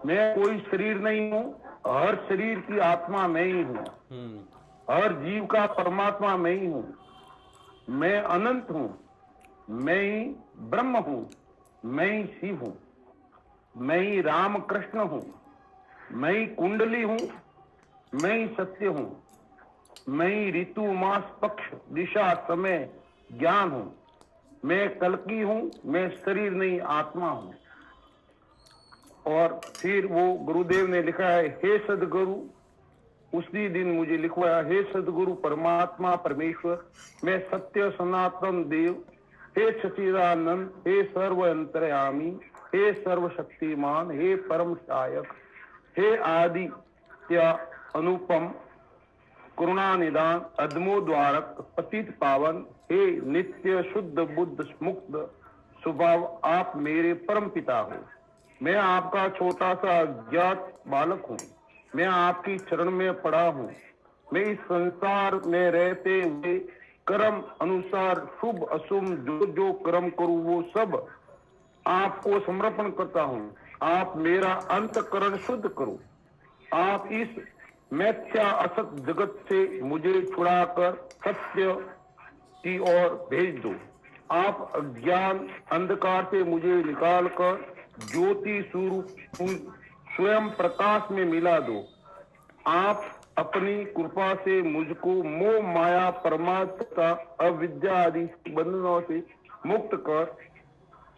[SPEAKER 2] मैं कोई शरीर नहीं हूँ, हर शरीर की आत्मा मैं ही हूँ, हर जीव का परमात्मा मैं ही हूँ, मैं अनंत हूँ, मैं ही ब्रह्म हूँ, मैं ही शिव हूँ, मैं ही राम कृष्ण हूँ, मैं ही कुंडली हूँ, मैं ही सत्य हूँ, मैं ही ऋतु मास पक्ष दिशा समय ज्ञान हूँ, मैं कल्कि हूँ, मैं शरीर नहीं आत्मा हूँ। और फिर वो गुरुदेव ने लिखा है, हे सदगुरु, उसी दिन मुझे लिखवाया, हे सदगुरु परमात्मा परमेश्वर, मैं सत्य सनातन देव, हे सचिदानंद, हे सर्व अंतर्यामी, हे सर्वशक्तिमान, हे परम सहायक, हे आदित्य अनुपम, करुणा निदान, अदमोद्वारक, पतित पावन, हे नित्य शुद्ध बुद्ध मुक्त स्वभाव, आप मेरे परम पिता हो। मैं आपका छोटा सा अज्ञात बालक हूँ, मैं आपकी चरण में पड़ा हूँ, मैं इस संसार में रहते हुए कर्म अनुसार शुभ अशुभ जो कर्म करूँ वो सब आपको समर्पण करता हूँ। आप मेरा अंतकरण शुद्ध करो, आप इस मिथ्या असत जगत से मुझे छुड़ाकर सत्य की ओर भेज दो। आप अज्ञान अंधकार से मुझे निकालकर ज्योति स्वरूप स्वयं प्रकाश में मिला दो। आप अपनी कृपा से मुझको मोह माया परमात्मा अविद्या आदि बंधनों से मुक्त कर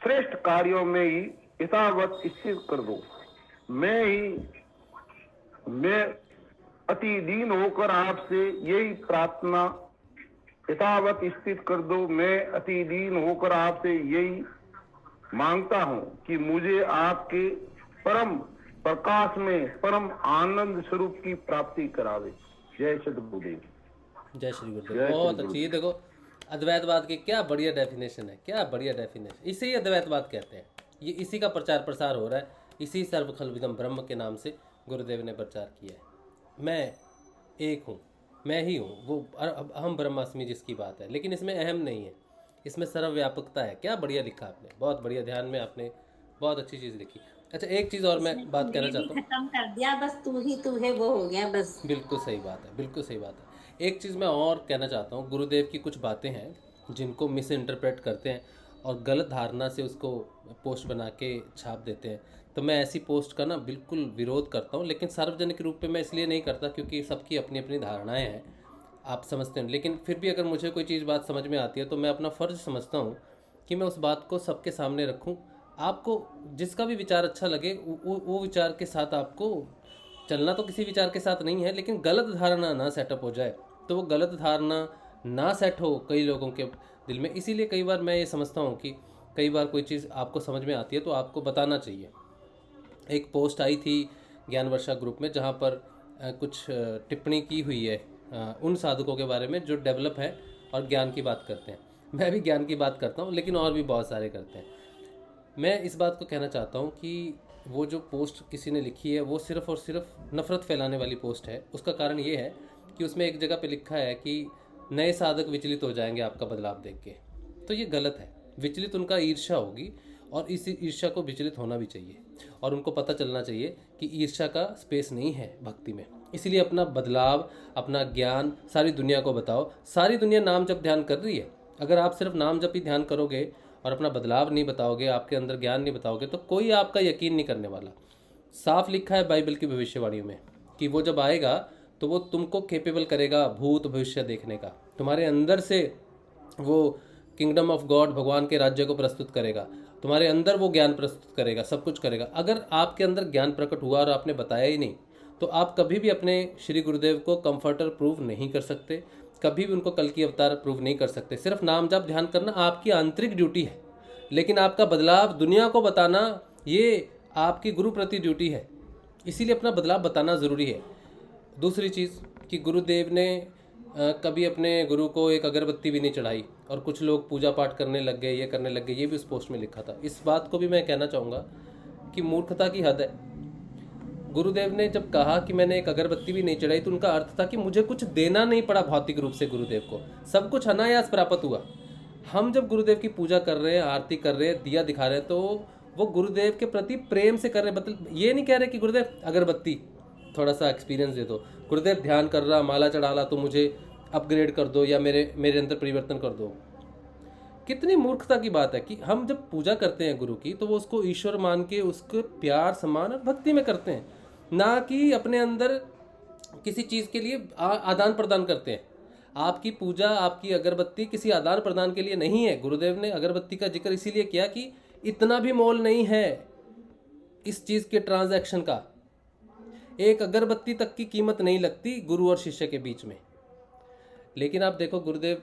[SPEAKER 2] श्रेष्ठ कार्यों में ही यथावत स्थित कर दो। मैं अति दीन होकर आपसे यही प्रार्थना यथावत स्थित कर दो। मैं अति दीन होकर आपसे यही मांगता हूँ कि मुझे आपके परम प्रकाश में परम आनंद स्वरूप की प्राप्ति करावे। जय श्री गुरुदेव।
[SPEAKER 1] जय श्री
[SPEAKER 2] जय
[SPEAKER 1] गुरुदेव।
[SPEAKER 2] श्री
[SPEAKER 1] बहुत अच्छी। ये
[SPEAKER 2] गुरुदेव।
[SPEAKER 1] देखो अद्वैतवाद की क्या बढ़िया डेफिनेशन है, क्या बढ़िया डेफिनेशन। इसे ही अद्वैतवाद कहते हैं। ये इसी का प्रचार प्रसार हो रहा है, इसी सर्वखलविदम ब्रह्म के नाम से गुरुदेव ने प्रचार किया है। मैं एक हूँ, मैं ही हूँ, वो अहम ब्रह्मास्मि जिसकी बात है। लेकिन इसमें अहम नहीं है, इसमें सर्वव्यापकता है। क्या बढ़िया लिखा आपने, बहुत बढ़िया। ध्यान में आपने बहुत अच्छी चीज़ लिखी। अच्छा, एक चीज़ और मैं बात कहना चाहता हूँ।
[SPEAKER 4] खत्म कर दिया, बस तू ही तू है वो हो गया बस।
[SPEAKER 1] बिल्कुल सही बात है, बिल्कुल सही बात है। एक चीज़ मैं और कहना चाहता हूँ। गुरुदेव की कुछ बातें हैं जिनको मिस इंटरप्रेट करते हैं और गलत धारणा से उसको पोस्ट बना के छाप देते हैं। तो मैं ऐसी पोस्ट का ना बिल्कुल विरोध करता हूँ, लेकिन सार्वजनिक रूप पे मैं इसलिए नहीं करता क्योंकि सबकी अपनी अपनी धारणाएं हैं, आप समझते हैं। लेकिन फिर भी अगर मुझे कोई चीज़ बात समझ में आती है तो मैं अपना फ़र्ज़ समझता हूँ कि मैं उस बात को सबके सामने रखूँ। आपको जिसका भी विचार अच्छा लगे वो विचार के साथ आपको चलना। तो किसी विचार के साथ नहीं है, लेकिन गलत धारणा ना सेटअप हो जाए, तो वो गलत धारणा ना सेट हो कई लोगों के दिल में। इसीलिए कई बार मैं ये समझता हूँ कि कई बार कोई चीज़ आपको समझ में आती है तो आपको बताना चाहिए। एक पोस्ट आई थी ज्ञान वर्षा ग्रुप में जहाँ पर कुछ टिप्पणी की हुई है उन साधकों के बारे में जो डेवलप है और ज्ञान की बात करते हैं। मैं भी ज्ञान की बात करता हूँ, लेकिन और भी बहुत सारे करते हैं। मैं इस बात को कहना चाहता हूँ कि वो जो पोस्ट किसी ने लिखी है वो सिर्फ़ और सिर्फ नफ़रत फैलाने वाली पोस्ट है। उसका कारण ये है कि उसमें एक जगह पे लिखा है कि नए साधक विचलित हो जाएंगे आपका बदलाव देख के। तो ये गलत है। विचलित उनका ईर्ष्या होगी और इस ईर्ष्या को विचलित होना भी चाहिए और उनको पता चलना चाहिए कि ईर्ष्या का स्पेस नहीं है भक्ति में। इसीलिए अपना बदलाव, अपना ज्ञान सारी दुनिया को बताओ। सारी दुनिया नाम जप ध्यान कर रही है, अगर आप सिर्फ नाम जप ही ध्यान करोगे और अपना बदलाव नहीं बताओगे, आपके अंदर ज्ञान नहीं बताओगे, तो कोई आपका यकीन नहीं करने वाला। साफ लिखा है बाइबल की भविष्यवाणियों में कि वो जब आएगा तो वो तुमको कैपेबल करेगा भूत भविष्य देखने का। तुम्हारे अंदर से वो किंगडम ऑफ गॉड, भगवान के राज्य को प्रस्तुत करेगा, तुम्हारे अंदर वो ज्ञान प्रस्तुत करेगा, सब कुछ करेगा। अगर आपके अंदर ज्ञान प्रकट हुआ और आपने बताया ही नहीं तो आप कभी भी अपने श्री गुरुदेव को कंफर्टर प्रूव नहीं कर सकते, कभी भी उनको कल की अवतार प्रूव नहीं कर सकते। सिर्फ नाम जप ध्यान करना आपकी आंतरिक ड्यूटी है, लेकिन आपका बदलाव दुनिया को बताना ये आपकी गुरु प्रति ड्यूटी है। इसीलिए अपना बदलाव बताना ज़रूरी है। दूसरी चीज़ कि गुरुदेव ने कभी अपने गुरु को एक अगरबत्ती भी नहीं चढ़ाई और कुछ लोग पूजा पाठ करने लग गए, ये करने लग गए। ये भी उस पोस्ट में लिखा था। इस बात को भी मैं कहना चाहूँगा कि मूर्खता की हद है। गुरुदेव ने जब कहा कि मैंने एक अगरबत्ती भी नहीं चढ़ाई तो उनका अर्थ था कि मुझे कुछ देना नहीं पड़ा भौतिक रूप से गुरुदेव को, सब कुछ अनायास प्राप्त हुआ। हम जब गुरुदेव की पूजा कर रहे हैं, आरती कर रहे हैं, दिया दिखा रहे हैं, तो वो गुरुदेव के प्रति प्रेम से कर रहे हैं। मतलब ये नहीं कह रहे कि गुरुदेव अगरबत्ती थोड़ा सा एक्सपीरियंस दे दो, गुरुदेव ध्यान कर रहा, माला चढ़ा रहा, तो मुझे अपग्रेड कर दो या मेरे अंदर परिवर्तन कर दो। कितनी मूर्खता की बात है कि हम जब पूजा करते हैं गुरु की तो वो उसको ईश्वर मान के उसके प्यार, सम्मान और भक्ति में करते हैं, ना कि अपने अंदर किसी चीज़ के लिए आदान प्रदान करते हैं। आपकी पूजा, आपकी अगरबत्ती किसी आदान प्रदान के लिए नहीं है। गुरुदेव ने अगरबत्ती का जिक्र इसीलिए किया कि इतना भी मोल नहीं है इस चीज़ के ट्रांजैक्शन का। एक अगरबत्ती तक की कीमत नहीं लगती गुरु और शिष्य के बीच में। लेकिन आप देखो गुरुदेव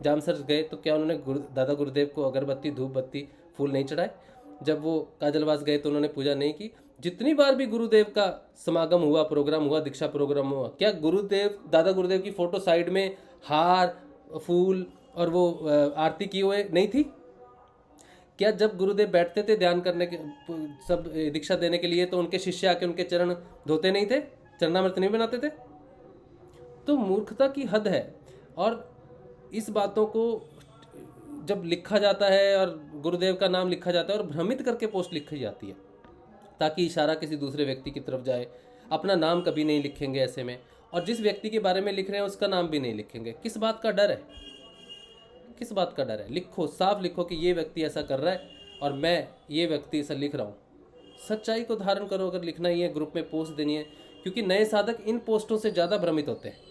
[SPEAKER 1] जामसर गए तो क्या उन्होंने दादा गुरुदेव को अगरबत्ती, धूप बत्ती, फूल नहीं चढ़ाए? जब वो काजलवास गए तो उन्होंने पूजा नहीं की? जितनी बार भी गुरुदेव का समागम हुआ, प्रोग्राम हुआ, दीक्षा प्रोग्राम हुआ, क्या गुरुदेव, दादा गुरुदेव की फोटो साइड में हार, फूल और वो आरती किए हुए नहीं थी? क्या जब गुरुदेव बैठते थे ध्यान करने के, सब दीक्षा देने के लिए, तो उनके शिष्य आके उनके चरण धोते नहीं थे, चरणामृत नहीं बनाते थे? तो मूर्खता की हद है। और इस बातों को जब लिखा जाता है और गुरुदेव का नाम लिखा जाता है और भ्रमित करके पोस्ट लिखी जाती है ताकि इशारा किसी दूसरे व्यक्ति की तरफ जाए, अपना नाम कभी नहीं लिखेंगे ऐसे में, और जिस व्यक्ति के बारे में लिख रहे हैं उसका नाम भी नहीं लिखेंगे। किस बात का डर है? किस बात का डर है? लिखो, साफ लिखो कि ये व्यक्ति ऐसा कर रहा है और मैं ये व्यक्ति ऐसा लिख रहा हूँ। सच्चाई को धारण करो। अगर लिखना ही है, ग्रुप में पोस्ट देनी है, क्योंकि नए साधक इन पोस्टों से ज़्यादा भ्रमित होते हैं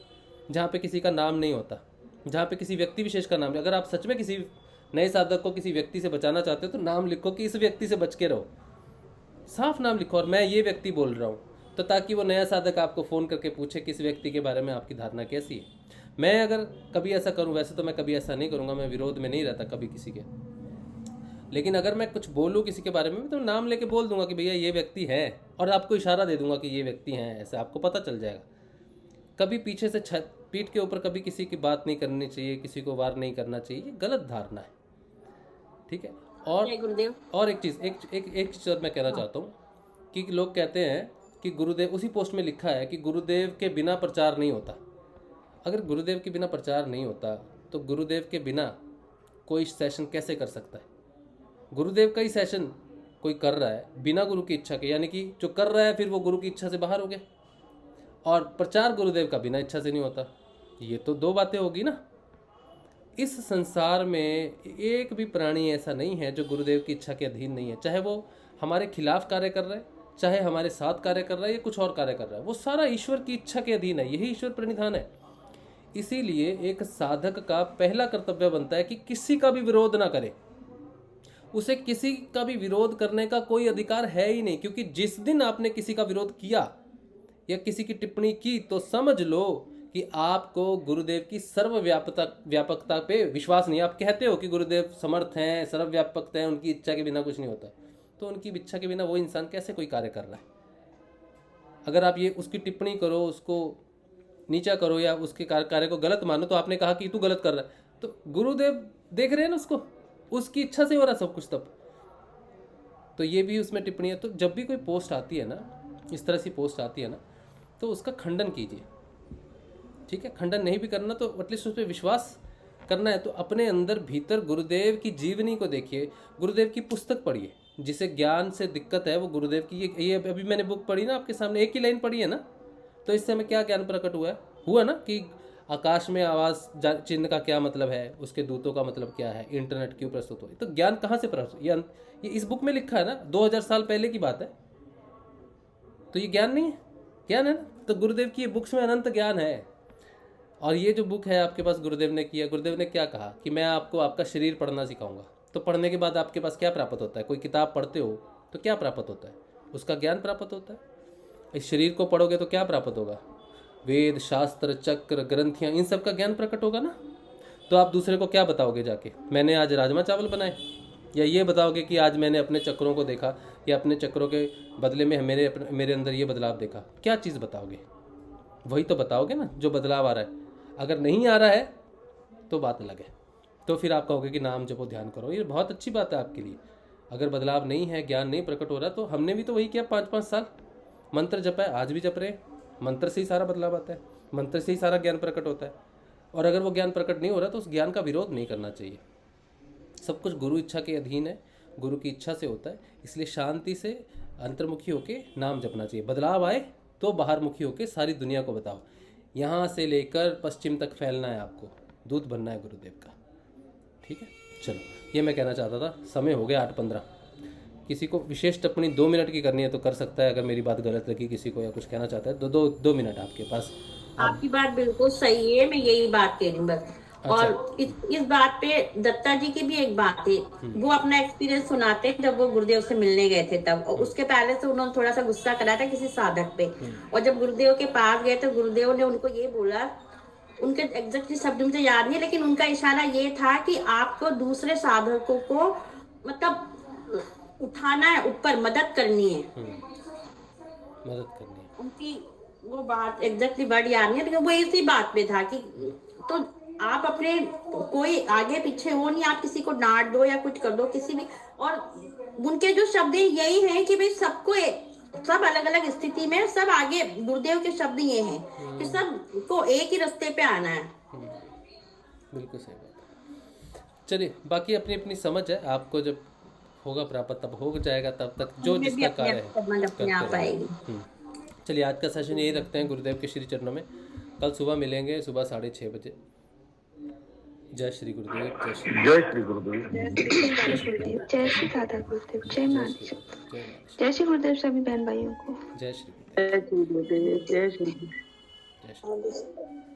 [SPEAKER 1] जहाँ पे किसी का नाम नहीं होता, जहाँ पे किसी व्यक्ति विशेष का नाम। अगर आप सच में किसी नए साधक को किसी व्यक्ति से बचाना चाहते हो तो नाम लिखो कि इस व्यक्ति से बच के रहो, साफ नाम लिखो और मैं ये व्यक्ति बोल रहा हूँ, तो ताकि वो नया साधक आपको फ़ोन करके पूछे कि इस व्यक्ति के बारे में आपकी धारणा कैसी है। मैं अगर कभी ऐसा करूं, वैसे तो मैं कभी ऐसा नहीं करूंगा, मैं विरोध में नहीं रहता कभी किसी के, लेकिन अगर मैं कुछ बोलूं किसी के बारे में तो नाम लेके बोल दूंगा कि भैया ये व्यक्ति है, और आपको इशारा दे दूंगा कि ये व्यक्ति हैं, ऐसे आपको पता चल जाएगा। कभी पीछे से पीठ के ऊपर कभी किसी की बात नहीं करनी चाहिए, किसी को वार नहीं करना चाहिए, ये गलत धारणा है, ठीक है। और एक चीज़ और मैं कहना चाहता हूँ कि लोग कहते हैं कि गुरुदेव, उसी पोस्ट में लिखा है कि गुरुदेव के बिना प्रचार नहीं होता। अगर गुरुदेव के बिना प्रचार नहीं होता तो गुरुदेव के बिना कोई सेशन कैसे कर सकता है? गुरुदेव का ही सेशन कोई कर रहा है बिना गुरु की इच्छा के, यानी कि जो कर रहा है फिर वो गुरु की इच्छा से बाहर हो गया, और प्रचार गुरुदेव का बिना इच्छा से नहीं होता। ये तो दो बातें होगी ना। इस संसार में एक भी प्राणी ऐसा नहीं है जो गुरुदेव की इच्छा के अधीन नहीं है, चाहे वो हमारे खिलाफ कार्य कर रहा है, चाहे हमारे साथ कार्य कर रहा है या कुछ और कार्य कर रहा है, वो सारा ईश्वर की इच्छा के अधीन है। यही ईश्वर प्रणिधान है। इसीलिए एक साधक का पहला कर्तव्य बनता है कि किसी का भी विरोध ना करे। उसे किसी का भी विरोध करने का कोई अधिकार है ही नहीं, क्योंकि जिस दिन आपने किसी का विरोध किया या किसी की टिप्पणी की तो समझ लो कि आपको गुरुदेव की सर्वव्यापकता पे विश्वास नहीं। आप कहते हो कि गुरुदेव समर्थ हैं, सर्वव्यापक हैं, उनकी इच्छा के बिना कुछ नहीं होता, तो उनकी इच्छा के बिना वो इंसान कैसे कोई कार्य कर रहा है? अगर आप ये उसकी टिप्पणी करो, उसको नीचा करो या उसके कार्य को गलत मानो, तो आपने कहा कि तू गलत कर रहा है, तो गुरुदेव देख रहे हैं ना उसको, उसकी इच्छा से हो रहा सब कुछ तब। तो ये भी उसमें टिप्पणी है। तो जब भी कोई पोस्ट आती है ना, इस तरह से पोस्ट आती है ना, तो उसका खंडन कीजिए, ठीक है। खंडन नहीं भी करना तो एटलीस्ट उस पर विश्वास करना है तो अपने अंदर भीतर गुरुदेव की जीवनी को देखिए, गुरुदेव की पुस्तक पढ़िए। जिसे ज्ञान से दिक्कत है वो गुरुदेव की ये अभी मैंने बुक पढ़ी ना आपके सामने, एक ही लाइन पढ़ी है ना, तो इससे हमें क्या ज्ञान प्रकट हुआ ना कि आकाश में आवाज चिन्ह का क्या मतलब है, उसके दूतों का मतलब क्या है, इंटरनेट क्यों प्रस्तुत हुआ, तो ज्ञान कहाँ से प्रस्तुत, ये इस बुक में लिखा है ना, 2000 साल पहले की बात है। तो ये ज्ञान नहीं है, ज्ञान है ना। तो गुरुदेव की ये बुक्स में अनंत ज्ञान है। और ये जो बुक है आपके पास गुरुदेव ने किया, गुरुदेव ने क्या कहा कि मैं आपको आपका शरीर पढ़ना सिखाऊंगा। तो पढ़ने के बाद आपके पास क्या प्राप्त होता है? कोई किताब पढ़ते हो तो क्या प्राप्त होता है? उसका ज्ञान प्राप्त होता है। इस शरीर को पढ़ोगे तो क्या प्राप्त होगा? वेद, शास्त्र, चक्र, ग्रंथियाँ, इन सब का ज्ञान प्रकट होगा ना। तो आप दूसरे को क्या बताओगे जाके, मैंने आज राजमा चावल बनाए, या ये बताओगे कि आज मैंने अपने चक्रों को देखा या अपने चक्रों के बदले में मेरे अंदर ये बदलाव देखा? क्या चीज़ बताओगे? वही तो बताओगे ना जो बदलाव आ रहा है। अगर नहीं आ रहा है तो बात अलग है, तो फिर आप कहोगे कि नाम जपो, ध्यान करो, ये बहुत अच्छी बात है आपके लिए। अगर बदलाव नहीं है, ज्ञान नहीं प्रकट हो रहा, तो हमने भी तो वही किया 5-5 साल, मंत्र जपा है, आज भी जप रहे। मंत्र से ही सारा बदलाव आता है, मंत्र से ही सारा ज्ञान प्रकट होता है। और अगर वो ज्ञान प्रकट नहीं हो रहा तो उस ज्ञान का विरोध नहीं करना चाहिए। सब कुछ गुरु इच्छा के अधीन है, गुरु की इच्छा से होता है। इसलिए शांति से अंतर्मुखी होके नाम जपना चाहिए। बदलाव आए तो बाहर मुखी होके सारी दुनिया को बताओ। यहाँ से लेकर पश्चिम तक फैलना है, आपको दूत बनना है गुरुदेव का, ठीक है। चलो, ये मैं कहना चाहता था। समय हो गया 8:15। किसी को विशेष टिप्पणी 2 मिनट की करनी है तो कर सकता है, अगर मेरी बात गलत लगी किसी को या कुछ कहना चाहता है तो 2 मिनट आपके पास।
[SPEAKER 4] आपकी बात बिल्कुल सही है, मैं यही बात कह रही हूँ बस।
[SPEAKER 1] अच्छा।
[SPEAKER 4] और इस बात पे दत्ता जी की भी एक बात है, वो अपना एक्सपीरियंस सुनाते हैं जब वो गुरुदेव से मिलने गए थे तब। और उसके पहले से उन्होंने थोड़ा सा गुस्सा करा था किसी साधक पे, और जब गुरुदेव के पास गए तो गुरुदेव ने उनको ये बोला, उनके एग्जैक्टली शब्द मुझे याद नहीं, लेकिन उनका इशारा ये था कि आपको दूसरे साधकों को मतलब उठाना है, ऊपर मदद करनी है,
[SPEAKER 1] मदद करनी है।
[SPEAKER 4] उनकी वो बात एग्जैक्टली वर्ड याद नहीं है, लेकिन वो इसी बात पे था कि तो आप अपने कोई आगे पीछे हो नहीं, आप किसी को डांट दो या कुछ कर दो किसी भी। और उनके जो शब्द यही हैं कि भाई सबको सब अलग अलग स्थिति में सब आगे, गुरुदेव के शब्द ये हैं कि सबको एक ही रास्ते पे आना है।
[SPEAKER 1] बिल्कुल सही बात। चलिए, बाकी अपनी अपनी समझ है, आपको जब होगा प्राप्त तब हो जाएगा, तब तक जो जिसका कार्य है करते रहें। चलिए, आज का सेशन यही रखते हैं गुरुदेव के श्री चरणों में। कल सुबह मिलेंगे, सुबह 6:30 बजे। जय श्री गुरुदेव, जय श्री
[SPEAKER 2] गुरुदेव,
[SPEAKER 3] जय श्री दादा गुरुदेव, जय मानिश, जय श्री गुरुदेव सभी बहन भाइयों को,
[SPEAKER 1] जय श्री गुरुदेव,
[SPEAKER 6] जय श्री गुरुदेव, जय श्री
[SPEAKER 1] जय श्री।